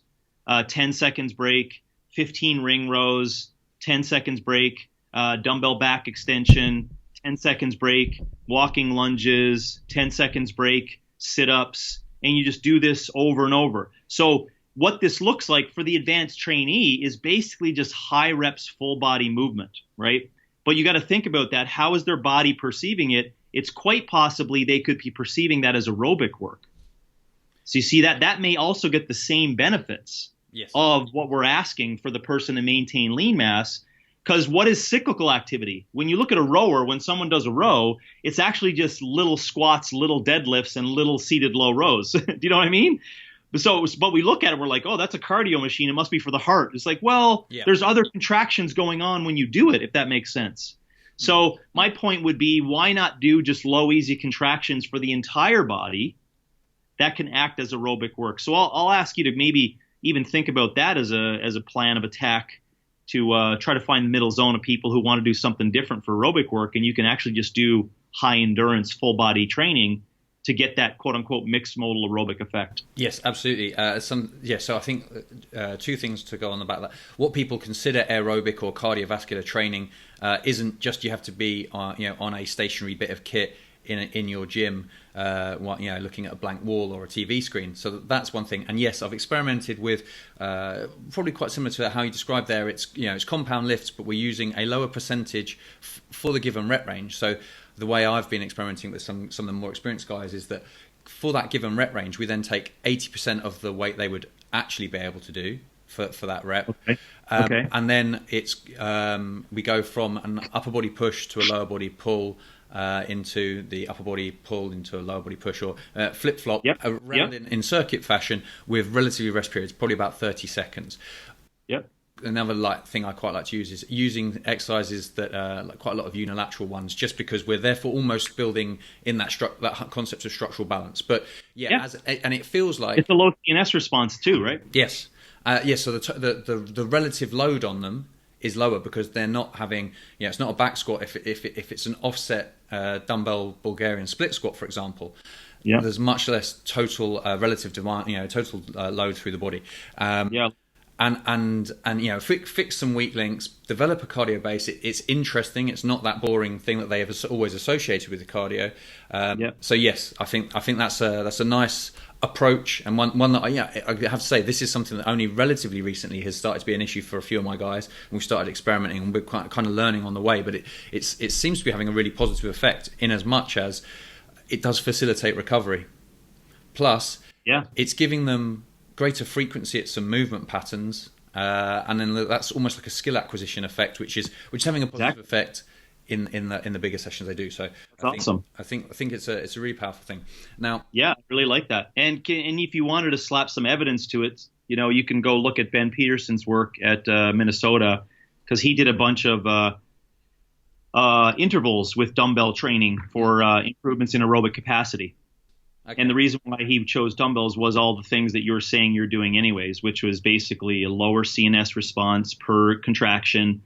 10 seconds break, 15 ring rows, 10 seconds break, dumbbell back extension, 10 seconds break, walking lunges, 10 seconds break, sit-ups, and you just do this over and over. So what this looks like for the advanced trainee is basically just high reps, full body movement, right? But you got to think about that. How is their body perceiving it? It's quite possibly they could be perceiving that as aerobic work. So you see that may also get the same benefits of what we're asking for the person to maintain lean mass. Because what is cyclical activity? When you look at a rower, when someone does a row, it's actually just little squats, little deadlifts, and little seated low rows. Do you know what I mean? But we look at it, we're like, oh, that's a cardio machine. It must be for the heart. It's like, well, there's other contractions going on when you do it, if that makes sense. So my point would be, why not do just low, easy contractions for the entire body that can act as aerobic work? So I'll ask you to maybe even think about that as a plan of attack to try to find the middle zone of people who want to do something different for aerobic work. And you can actually just do high endurance, full body training to get that quote unquote mixed modal aerobic effect. Yes, absolutely. So I think two things to go on about that. What people consider aerobic or cardiovascular training isn't just you have to be on a stationary bit of kit in your gym, looking at a blank wall or a TV screen. So that's one thing. And yes, I've experimented with probably quite similar to how you described there. It's compound lifts, but we're using a lower percentage for the given rep range. So the way I've been experimenting with some of the more experienced guys is that for that given rep range, we then take 80% of the weight they would actually be able to do for that rep. Okay. And then it's we go from an upper body push to a lower body pull into the upper body pull into a lower body push, or flip-flop around in circuit fashion with relatively rest periods, probably about 30 seconds. Yep. Another thing I quite like to use is using exercises that quite a lot of unilateral ones, just because we're therefore almost building in that concept of structural balance. But and it feels like it's a low CNS response too, right? Yes, So the relative load on them is lower because they're not having, it's not a back squat if it's an offset dumbbell Bulgarian split squat, for example. Yeah, there's much less total relative demand, total load through the body. And fix some weak links, develop a cardio base. It's interesting. It's not that boring thing that they have always associated with the cardio. So yes, I think that's a nice approach, and one that I have to say, this is something that only relatively recently has started to be an issue for a few of my guys, and we've started experimenting and we're kind of learning on the way. But it seems to be having a really positive effect in as much as it does facilitate recovery. Plus, it's giving them greater frequency at some movement patterns, and then that's almost like a skill acquisition effect, which is having a positive effect in the bigger sessions they do. So that's awesome. I think it's a really powerful thing. Now, I really like that. And if you wanted to slap some evidence to it, you can go look at Ben Peterson's work at Minnesota, because he did a bunch of intervals with dumbbell training for improvements in aerobic capacity. Okay. And the reason why he chose dumbbells was all the things that you were saying you're doing anyways, which was basically a lower CNS response per contraction.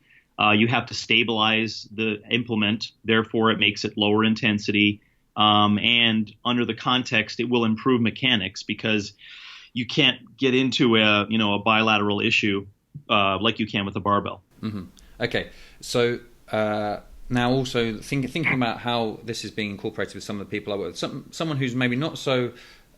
You have to stabilize the implement, therefore it makes it lower intensity. And under the context, it will improve mechanics, because you can't get into a bilateral issue like you can with a barbell. Mm-hmm. Okay, so now also thinking about how this is being incorporated with some of the people I work with, someone who's maybe not so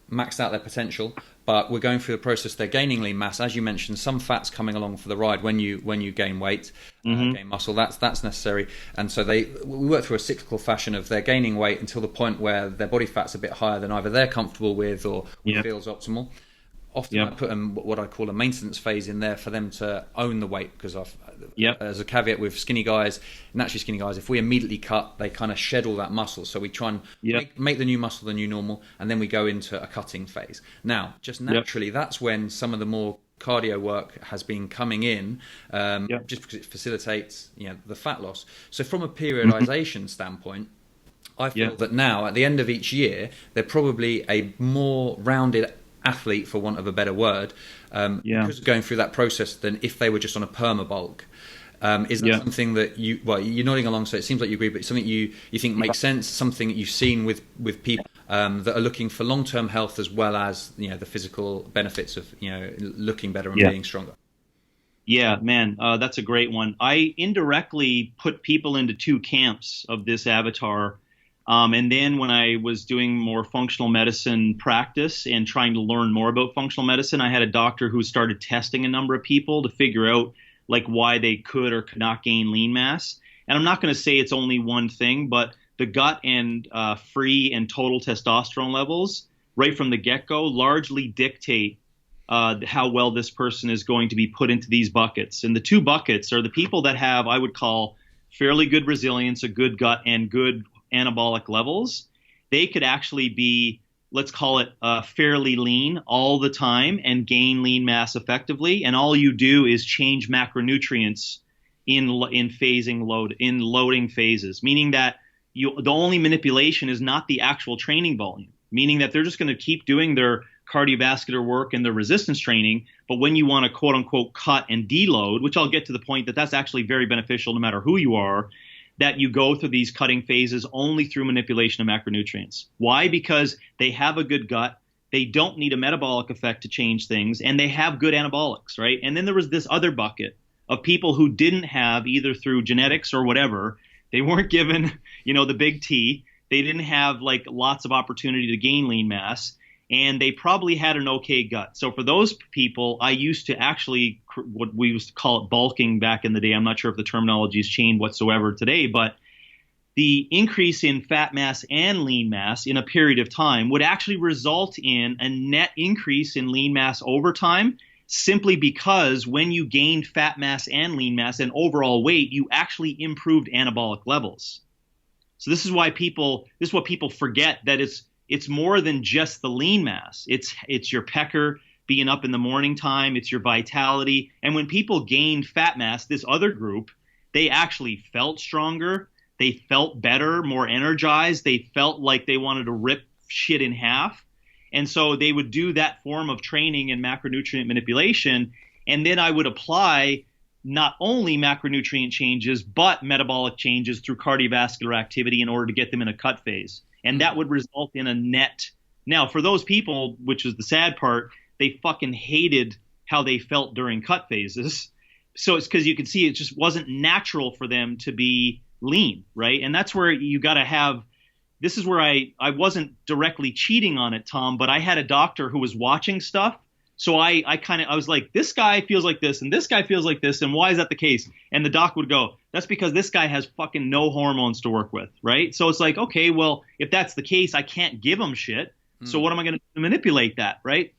maxed out their potential, but we're going through the process, they're gaining lean mass, as you mentioned, some fat's coming along for the ride when you gain weight, gain muscle, that's necessary. And so we work through a cyclical fashion of they're gaining weight until the point where their body fat's a bit higher than either they're comfortable with or feels optimal. Often I put what I call a maintenance phase in there for them to own the weight, because as a caveat with naturally skinny guys, if we immediately cut, they kind of shed all that muscle. So we try and make the new muscle the new normal, and then we go into a cutting phase. Now, just naturally, that's when some of the more cardio work has been coming in, just because it facilitates the fat loss. So from a periodization standpoint, I feel that now, at the end of each year, they're probably a more rounded athlete, for want of a better word, because of going through that process, than if they were just on a perma-bulk. Is that something that you're nodding along, so it seems like you agree, but something you think makes sense, something that you've seen with people that are looking for long-term health as well as the physical benefits of looking better and being stronger? Yeah, man, that's a great one. I indirectly put people into two camps of this avatar. And then when I was doing more functional medicine practice and trying to learn more about functional medicine, I had a doctor who started testing a number of people to figure out why they could or could not gain lean mass. And I'm not going to say it's only one thing, but the gut and free and total testosterone levels right from the get-go largely dictate how well this person is going to be put into these buckets. And the two buckets are the people that have, I would call, fairly good resilience, a good gut, and good anabolic levels. They could actually be, let's call it, fairly lean all the time and gain lean mass effectively. And all you do is change macronutrients in loading phases, meaning that the only manipulation is not the actual training volume, meaning that they're just going to keep doing their cardiovascular work and their resistance training. But when you want to quote unquote cut and deload, which I'll get to the point that that's actually very beneficial no matter who you are, that you go through these cutting phases only through manipulation of macronutrients. Why? Because they have a good gut. They don't need a metabolic effect to change things, and they have good anabolics, right? And then there was this other bucket of people who didn't have, either through genetics or whatever, they weren't given, the big T. They didn't have like lots of opportunity to gain lean mass, and they probably had an okay gut. So for those people, I used to actually, what we used to call it bulking back in the day. I'm not sure if the terminology has changed whatsoever today, but the increase in fat mass and lean mass in a period of time would actually result in a net increase in lean mass over time, simply because when you gained fat mass and lean mass and overall weight, you actually improved anabolic levels. So this is what people forget, that it's more than just the lean mass. It's your pecker being up in the morning time. It's your vitality. And when people gained fat mass, this other group, they actually felt stronger. They felt better, more energized. They felt like they wanted to rip shit in half. And so they would do that form of training and macronutrient manipulation. And then I would apply not only macronutrient changes, but metabolic changes through cardiovascular activity in order to get them in a cut phase. And that would result in a net. Now, for those people, which is the sad part, they fucking hated how they felt during cut phases. So it's because you can see it just wasn't natural for them to be lean, right? And that's where you got to have, this is where I wasn't directly cheating on it, Tom, but I had a doctor who was watching stuff. So I was like, this guy feels like this and this guy feels like this. And why is that the case? And the doc would go, that's because this guy has fucking no hormones to work with, right? So it's like, okay, well, if that's the case, I can't give him shit. So what am I going to do to manipulate that, right?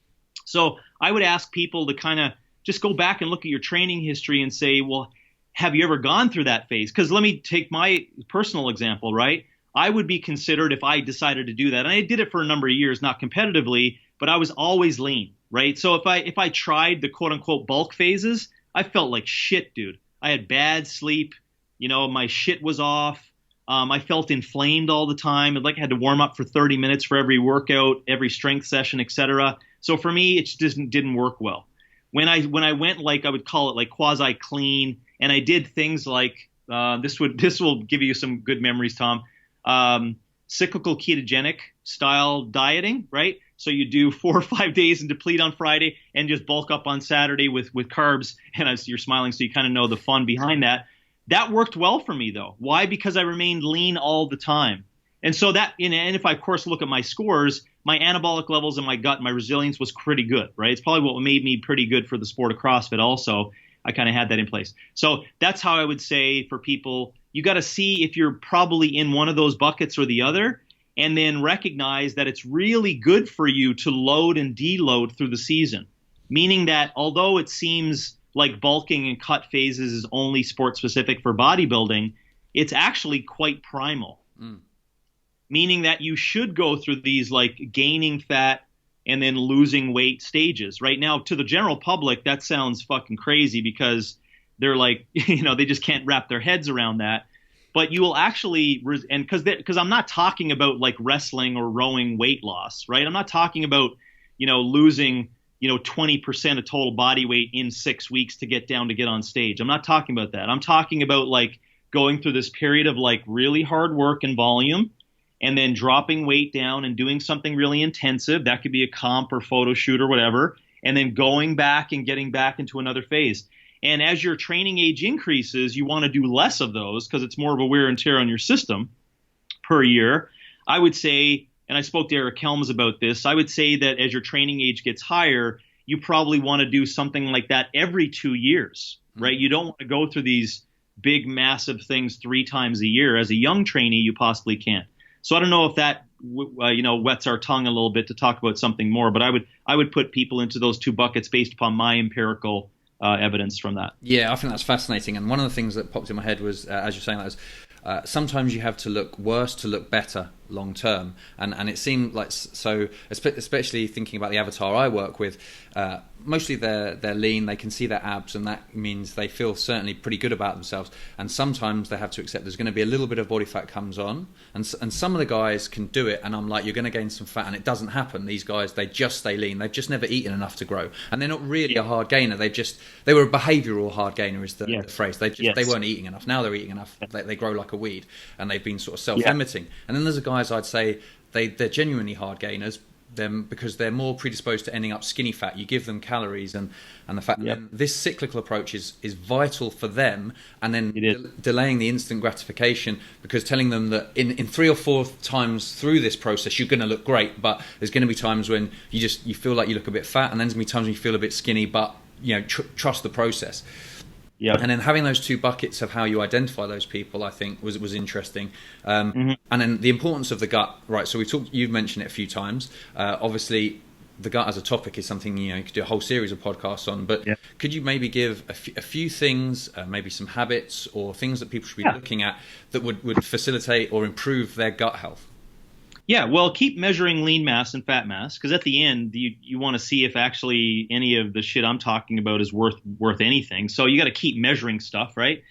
So I would ask people to kind of just go back and look at your training history and say, well, have you ever gone through that phase? Because let me take my personal example, right? I would be considered, if I decided to do that, and I did it for a number of years, not competitively, but I was always lean, right? So if I tried the quote unquote bulk phases, I felt like shit, dude. I had bad sleep, my shit was off. I felt inflamed all the time. I had to warm up for 30 minutes for every workout, every strength session, etc. So for me, it just didn't work well. When I went, I would call it like quasi clean, and I did things like this will give you some good memories, Tom. Cyclical ketogenic style dieting, right? So you do 4 or 5 days and deplete on Friday and just bulk up on Saturday with carbs. And as you're smiling, so you kind of know the fun behind that. That worked well for me though. Why? Because I remained lean all the time. And so that, and if I of course look at my scores, my anabolic levels in my gut, my resilience was pretty good, right? It's probably what made me pretty good for the sport of CrossFit also. I kind of had that in place. So that's how I would say for people, you got to see if you're probably in one of those buckets or the other, and then recognize that it's really good for you to load and deload through the season. Meaning that although it seems like bulking and cut phases is only sport specific for bodybuilding, it's actually quite primal. Meaning that you should go through these like gaining fat and then losing weight stages. Right now, to the general public, that sounds fucking crazy because they're like, they just can't wrap their heads around that. But you will actually, and because I'm not talking about like wrestling or rowing weight loss, right? I'm not talking about, losing, 20% of total body weight in 6 weeks to get on stage. I'm not talking about that. I'm talking about like going through this period of like really hard work and volume, and then dropping weight down and doing something really intensive. That could be a comp or photo shoot or whatever, and then going back and getting back into another phase. And as your training age increases, you want to do less of those because it's more of a wear and tear on your system per year. I would say, and I spoke to Eric Helms about this, I would say that as your training age gets higher, you probably want to do something like that every 2 years, right? You don't want to go through these big, massive things 3 times a year. As a young trainee, you possibly can't. So I don't know if that wets our tongue a little bit to talk about something more, but I would put people into those 2 buckets based upon my empirical evidence from that. Yeah, I think that's fascinating. And one of the things that popped in my head was, as you're saying that, was sometimes you have to look worse to look better long term. And it seemed like, so especially thinking about the avatar I work with, mostly they're lean, they can see their abs, and that means they feel certainly pretty good about themselves. And sometimes they have to accept there's going to be a little bit of body fat comes on, and some of the guys can do it, and I'm like, you're going to gain some fat, and it doesn't happen. These guys, they just stay lean. They've just never eaten enough to grow, and they're not really a hard gainer. They were a behavioural hard gainer is the phrase. They weren't eating enough. Now they're eating enough. They grow like like a weed, and they've been sort of self-limiting. And then there's the guys, I'd say they're genuinely hard gainers, them because they're more predisposed to ending up skinny fat. You give them calories, and the fact that this cyclical approach is vital for them, and then delaying the instant gratification, because telling them that in 3 or 4 times through this process you're going to look great, but there's going to be times when you feel like you look a bit fat, and then there's going to be times when you feel a bit skinny, but trust the process. Yeah, and then having those 2 buckets of how you identify those people, I think, was interesting. And then the importance of the gut, right? So you've mentioned it a few times. Obviously, the gut as a topic is something you could do a whole series of podcasts on. But could you maybe give a few things, maybe some habits or things that people should be looking at that would facilitate or improve their gut health? Yeah, well, keep measuring lean mass and fat mass, because at the end, you want to see if actually any of the shit I'm talking about is worth anything. So you got to keep measuring stuff, right?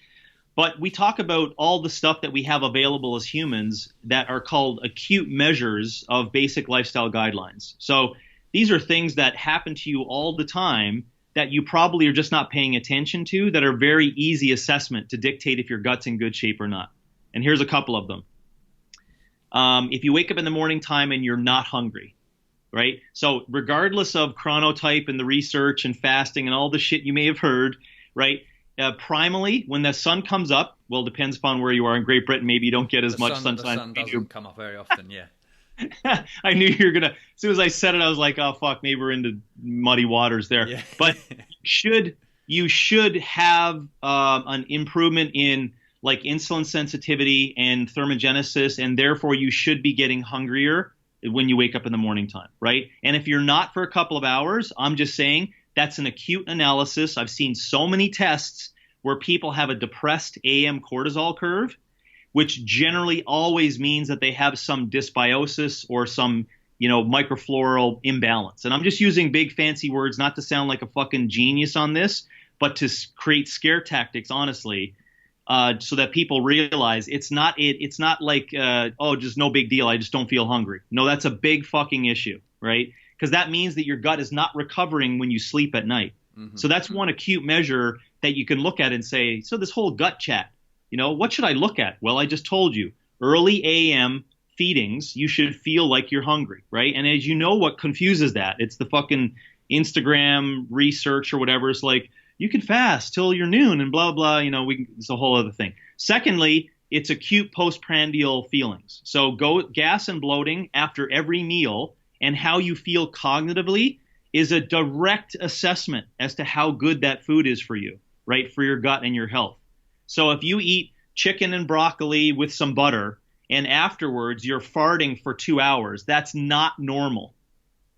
But we talk about all the stuff that we have available as humans that are called acute measures of basic lifestyle guidelines. So these are things that happen to you all the time that you probably are just not paying attention to, that are very easy assessment to dictate if your gut's in good shape or not. And here's a couple of them. If you wake up in the morning time and you're not hungry, right? So regardless of chronotype and the research and fasting and all the shit you may have heard, right? Primally, when the sun comes up, well, depends upon where you are. In Great Britain, maybe you don't get as much sunshine. The sun doesn't come up very often, yeah. I knew you were going to, as soon as I said it, I was like, oh, fuck, maybe we're into muddy waters there. Yeah. But you should have an improvement in like insulin sensitivity and thermogenesis, and therefore you should be getting hungrier when you wake up in the morning time, right? And if you're not for a couple of hours, I'm just saying that's an acute analysis. I've seen so many tests where people have a depressed AM cortisol curve, which generally always means that they have some dysbiosis or some, microfloral imbalance. And I'm just using big fancy words, not to sound like a fucking genius on this, but to create scare tactics, honestly. So that people realize it's not like, just no big deal, I just don't feel hungry. No, that's a big fucking issue, right? Because that means that your gut is not recovering when you sleep at night. Mm-hmm. So that's one acute measure that you can look at and say, so this whole gut chat, what should I look at? Well, I just told you, early AM feedings, you should feel like you're hungry, right? And as you know, what confuses that? It's the fucking Instagram research or whatever. It's like, you can fast till you're noon and blah, blah, it's a whole other thing. Secondly, it's acute postprandial feelings. So gas and bloating after every meal and how you feel cognitively is a direct assessment as to how good that food is for you, right? For your gut and your health. So if you eat chicken and broccoli with some butter and afterwards you're farting for 2 hours, that's not normal.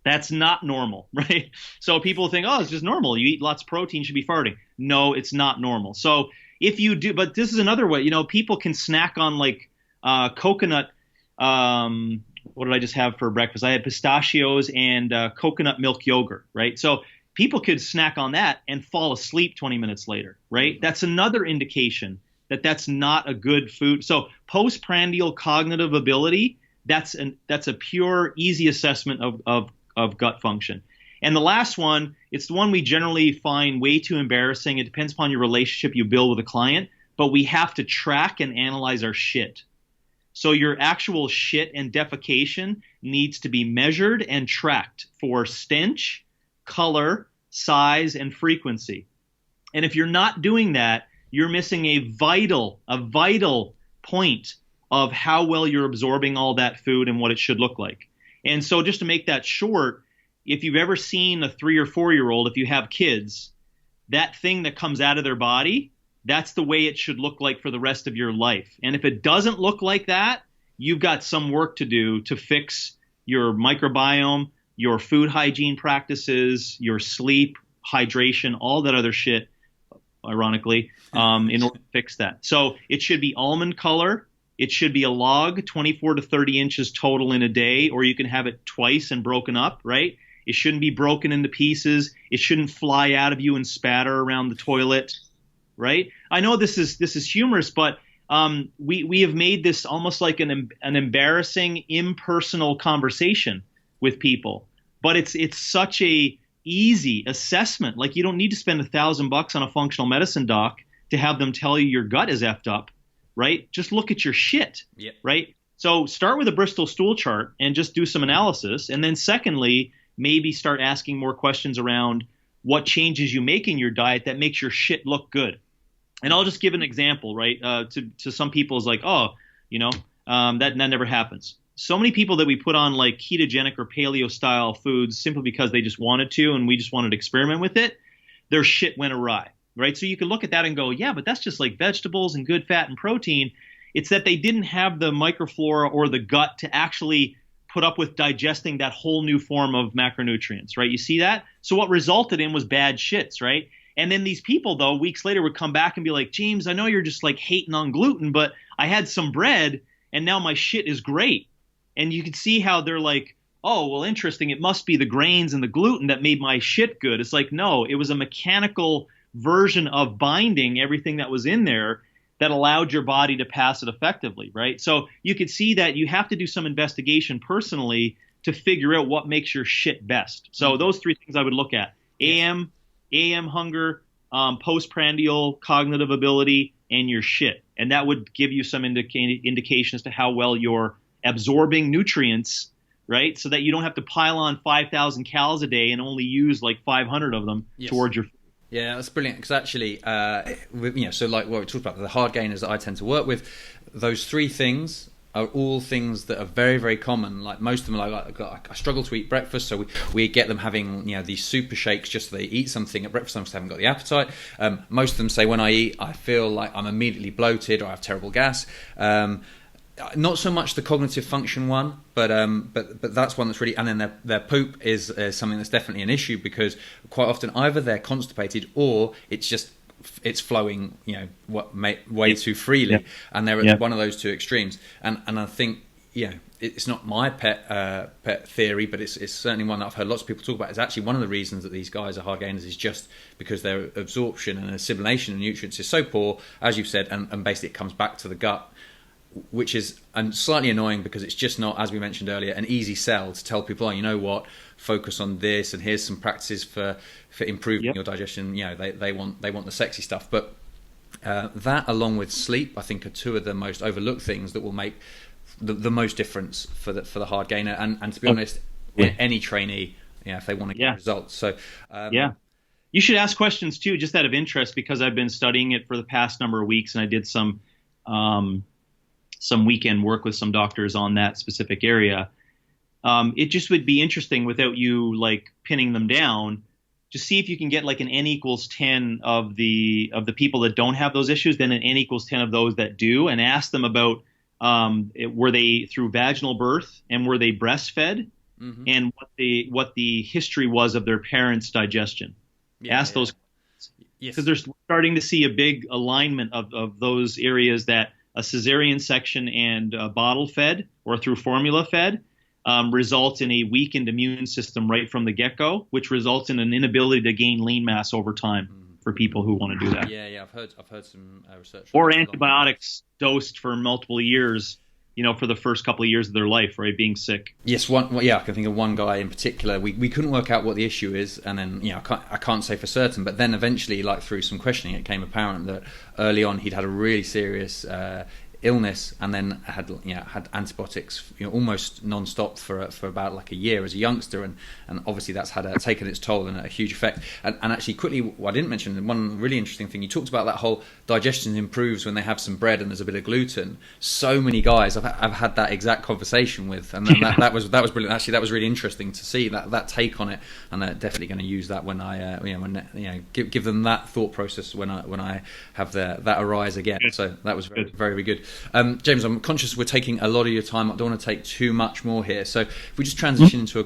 That's not normal, right? So people think, oh, it's just normal. You eat lots of protein, you should be farting. No, it's not normal. So if you do, but this is another way, people can snack on like coconut. What did I just have for breakfast? I had pistachios and coconut milk yogurt, right? So people could snack on that and fall asleep 20 minutes later, right? That's another indication that that's not a good food. So postprandial cognitive ability, that's a pure, easy assessment of gut function. And the last one, it's the one we generally find way too embarrassing. It depends upon your relationship you build with a client, but we have to track and analyze our shit. So your actual shit and defecation needs to be measured and tracked for stench, color, size, and frequency. And if you're not doing that, you're missing a vital point of how well you're absorbing all that food and what it should look like. And so just to make that short, if you've ever seen a 3 or 4 year old, if you have kids, that thing that comes out of their body, that's the way it should look like for the rest of your life. And if it doesn't look like that, you've got some work to do to fix your microbiome, your food hygiene practices, your sleep, hydration, all that other shit, ironically, in order to fix that. So it should be almond color. It should be a log, 24 to 30 inches total in a day, or you can have it twice and broken up, right? It shouldn't be broken into pieces. It shouldn't fly out of you and spatter around the toilet, right? I know this is humorous, but we have made this almost like an embarrassing, impersonal conversation with people. But it's such a easy assessment. Like you don't need to spend $1,000 on a functional medicine doc to have them tell you your gut is effed up. right? Just look at your shit, Yep. right? So start with a Bristol stool chart and just do some analysis. And then secondly, maybe start asking more questions around what changes you make in your diet that makes your shit look good. And I'll just give an example, right? To some people is like, oh, that never happens. So many people that we put on like ketogenic or paleo style foods simply because they just wanted to and we just wanted to experiment with it, their shit went awry, right? So you can look at that and go, yeah, but that's just like vegetables and good fat and protein. It's that they didn't have the microflora or the gut to actually put up with digesting that whole new form of macronutrients, right? You see that? So what resulted in was bad shits, right? And then these people, though, weeks later would come back and be like, James, I know you're just like hating on gluten, but I had some bread and now my shit is great. And you can see how they're like, oh, well, interesting. It must be the grains and the gluten that made my shit good. It's like, no, it was a mechanical version of binding everything that was in there that allowed your body to pass it effectively, right? So you could see that you have to do some investigation personally to figure out what makes your shit best. So those three things I would look at: AM hunger, postprandial cognitive ability, and your shit. And that would give you some indication as to how well you're absorbing nutrients, right? So that you don't have to pile on 5,000 calories a day and only use like 500 of them towards your food. Yeah, that's brilliant because actually, so like what we talked about, the hard gainers that I tend to work with, those three things are all things that are very, very common. Like most of them are like I struggle to eat breakfast, so we get them having these super shakes just so they eat something at breakfast. I just haven't got the appetite. Most of them say when I eat, I feel like I'm immediately bloated or I have terrible gas. Not so much the cognitive function one, but that's one that's really, and then their poop is something that's definitely an issue because quite often either they're constipated or it's flowing way too freely, and they're at one of those two extremes. And I think it's not my pet theory, but it's certainly one that I've heard lots of people talk about. It's actually one of the reasons that these guys are hard gainers is just because their absorption and assimilation of nutrients is so poor, as you've said, and basically it comes back to the gut, which is slightly annoying because it's just not, as we mentioned earlier, an easy sell to tell people, oh, you know what, focus on this and here's some practices for improving your digestion. They want the sexy stuff, but that along with sleep, I think, are two of the most overlooked things that will make the most difference for the hard gainer and to be honest, any trainee, if they want to get results. So you should ask questions too, just out of interest, because I've been studying it for the past number of weeks and I did some weekend work with some doctors on that specific area. It just would be interesting without you like pinning them down to see if you can get like an N equals 10 of the people that don't have those issues, then an N equals 10 of those that do, and ask them about were they through vaginal birth and were they breastfed, and what the history was of their parents' digestion. Ask those questions. Because they're starting to see a big alignment of those areas that a cesarean section and bottle fed or through formula fed results in a weakened immune system right from the get-go, which results in an inability to gain lean mass over time for people who want to do that. I've heard some research. Or antibiotics dosed for multiple years, for the first couple of years of their life, right, being sick. Yes, I can think of one guy in particular. We couldn't work out what the issue is, and then I can't say for certain, but then eventually, like through some questioning, it became apparent that early on he'd had a really serious illness, and then had antibiotics almost non-stop for about like a year as a youngster, and obviously that's taken its toll and a huge effect. And actually, quickly, what I didn't mention, one really interesting thing, you talked about that whole digestion improves when they have some bread and there's a bit of gluten. So many guys I've had that exact conversation with, and that was brilliant. Actually, that was really interesting to see that take on it, and they're definitely going to use that when I give them that thought process when I have that arise again. So that was very, very good. James, I'm conscious we're taking a lot of your time. I don't want to take too much more here. So if we just transition into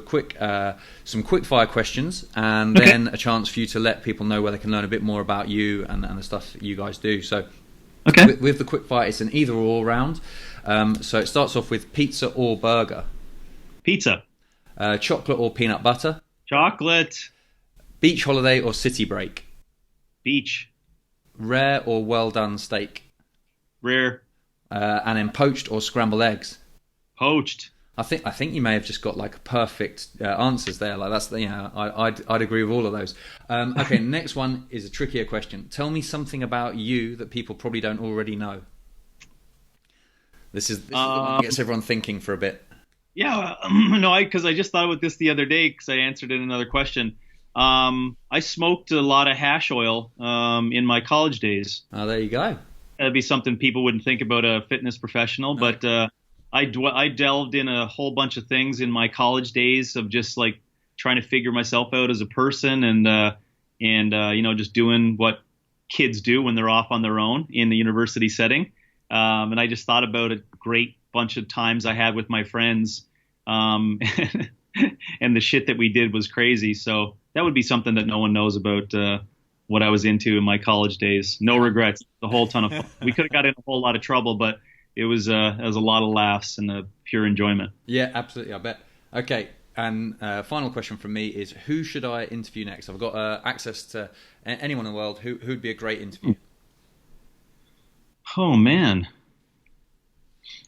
some quick-fire questions, and then a chance for you to let people know where they can learn a bit more about you and the stuff that you guys do. So with the quick-fire, it's an either-or round. So it starts off with pizza or burger. Pizza. Chocolate or peanut butter. Chocolate. Beach holiday or city break. Beach. Rare or well-done steak. Rare. And then poached or scrambled eggs. Poached. I think you may have just got like perfect answers there. Like that's I'd agree with all of those. Okay, next one is a trickier question. Tell me something about you that people probably don't already know. This is the one that gets everyone thinking for a bit. Yeah, no, because I just thought about this the other day because I answered in another question. I smoked a lot of hash oil in my college days. Oh, there you go. That'd be something people wouldn't think about a fitness professional, No. but I delved in a whole bunch of things in my college days of just like trying to figure myself out as a person and just doing what kids do when they're off on their own in the university setting. And I just thought about a great bunch of times I had with my friends. And the shit that we did was crazy. So that would be something that no one knows about what I was into in my college days. No regrets. The whole ton of fun. We could have got in a whole lot of trouble, but it was a lot of laughs and pure enjoyment. Yeah, absolutely. I bet. Okay. And final question from me is, who should I interview next? I've got access to anyone in the world. Who'd be a great interview? Oh, man.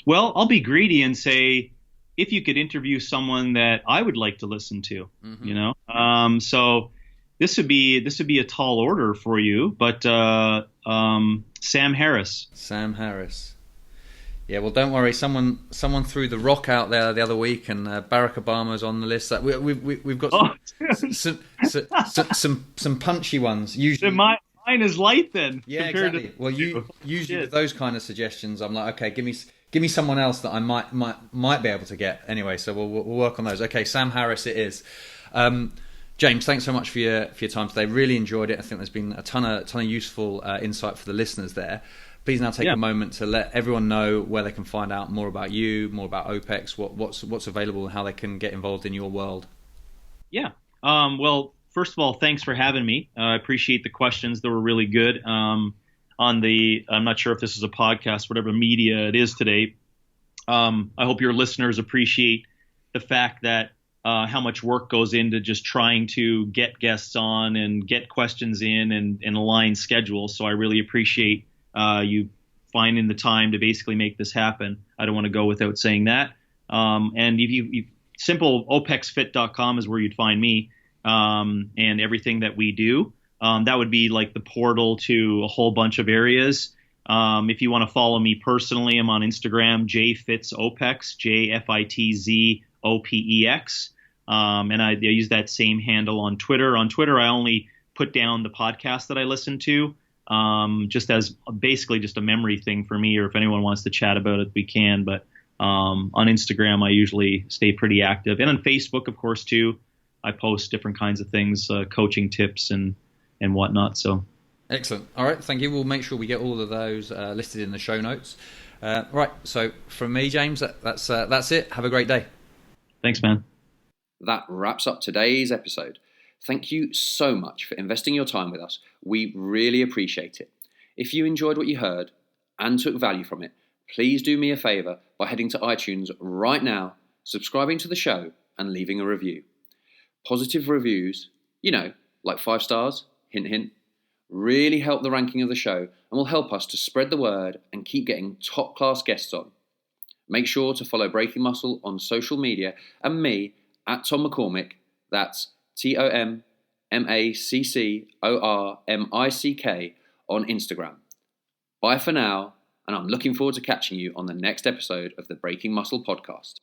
Well, I'll be greedy and say, if you could interview someone that I would like to listen to, so this would be a tall order for you, but Sam Harris. Sam Harris. Yeah, well, don't worry. Someone threw The Rock out there the other week, and Barack Obama's on the list. We've got some punchy ones. Usually, mine is light then. Yeah, exactly. Well, usually with those kind of suggestions, I'm like, okay, give me someone else that I might be able to get. Anyway, so we'll work on those. Okay, Sam Harris it is. James, thanks so much for your time today. Really enjoyed it. I think there's been a ton of useful insight for the listeners there. Please now take a moment to let everyone know where they can find out more about you, more about OPEX, what's available, and how they can get involved in your world. Yeah. Well, first of all, thanks for having me. I appreciate the questions. They were really good. I'm not sure if this is a podcast, whatever media it is today. I hope your listeners appreciate the fact that how much work goes into just trying to get guests on and get questions in and align schedules. So I really appreciate you finding the time to basically make this happen. I don't want to go without saying that. And if simple opexfit.com is where you'd find me and everything that we do. That would be like the portal to a whole bunch of areas. If you want to follow me personally, I'm on Instagram, jfitzopex, JFITZOPEX. And I use that same handle on Twitter. On Twitter, I only put down the podcast that I listen to, just as basically just a memory thing for me, or if anyone wants to chat about it, we can. But on Instagram, I usually stay pretty active. And on Facebook, of course, too, I post different kinds of things, coaching tips and whatnot. So excellent. All right, thank you. We'll make sure we get all of those listed in the show notes. Right. So from me, James, that's it. Have a great day. Thanks, man. That wraps up today's episode. Thank you so much for investing your time with us. We really appreciate it. If you enjoyed what you heard and took value from it, please do me a favor by heading to iTunes right now, subscribing to the show, and leaving a review. Positive reviews, like 5 stars, hint, hint, really help the ranking of the show and will help us to spread the word and keep getting top-class guests on. Make sure to follow Breaking Muscle on social media and me at Tom McCormick, that's TOMMACCORMICK on Instagram. Bye for now, and I'm looking forward to catching you on the next episode of the Breaking Muscle podcast.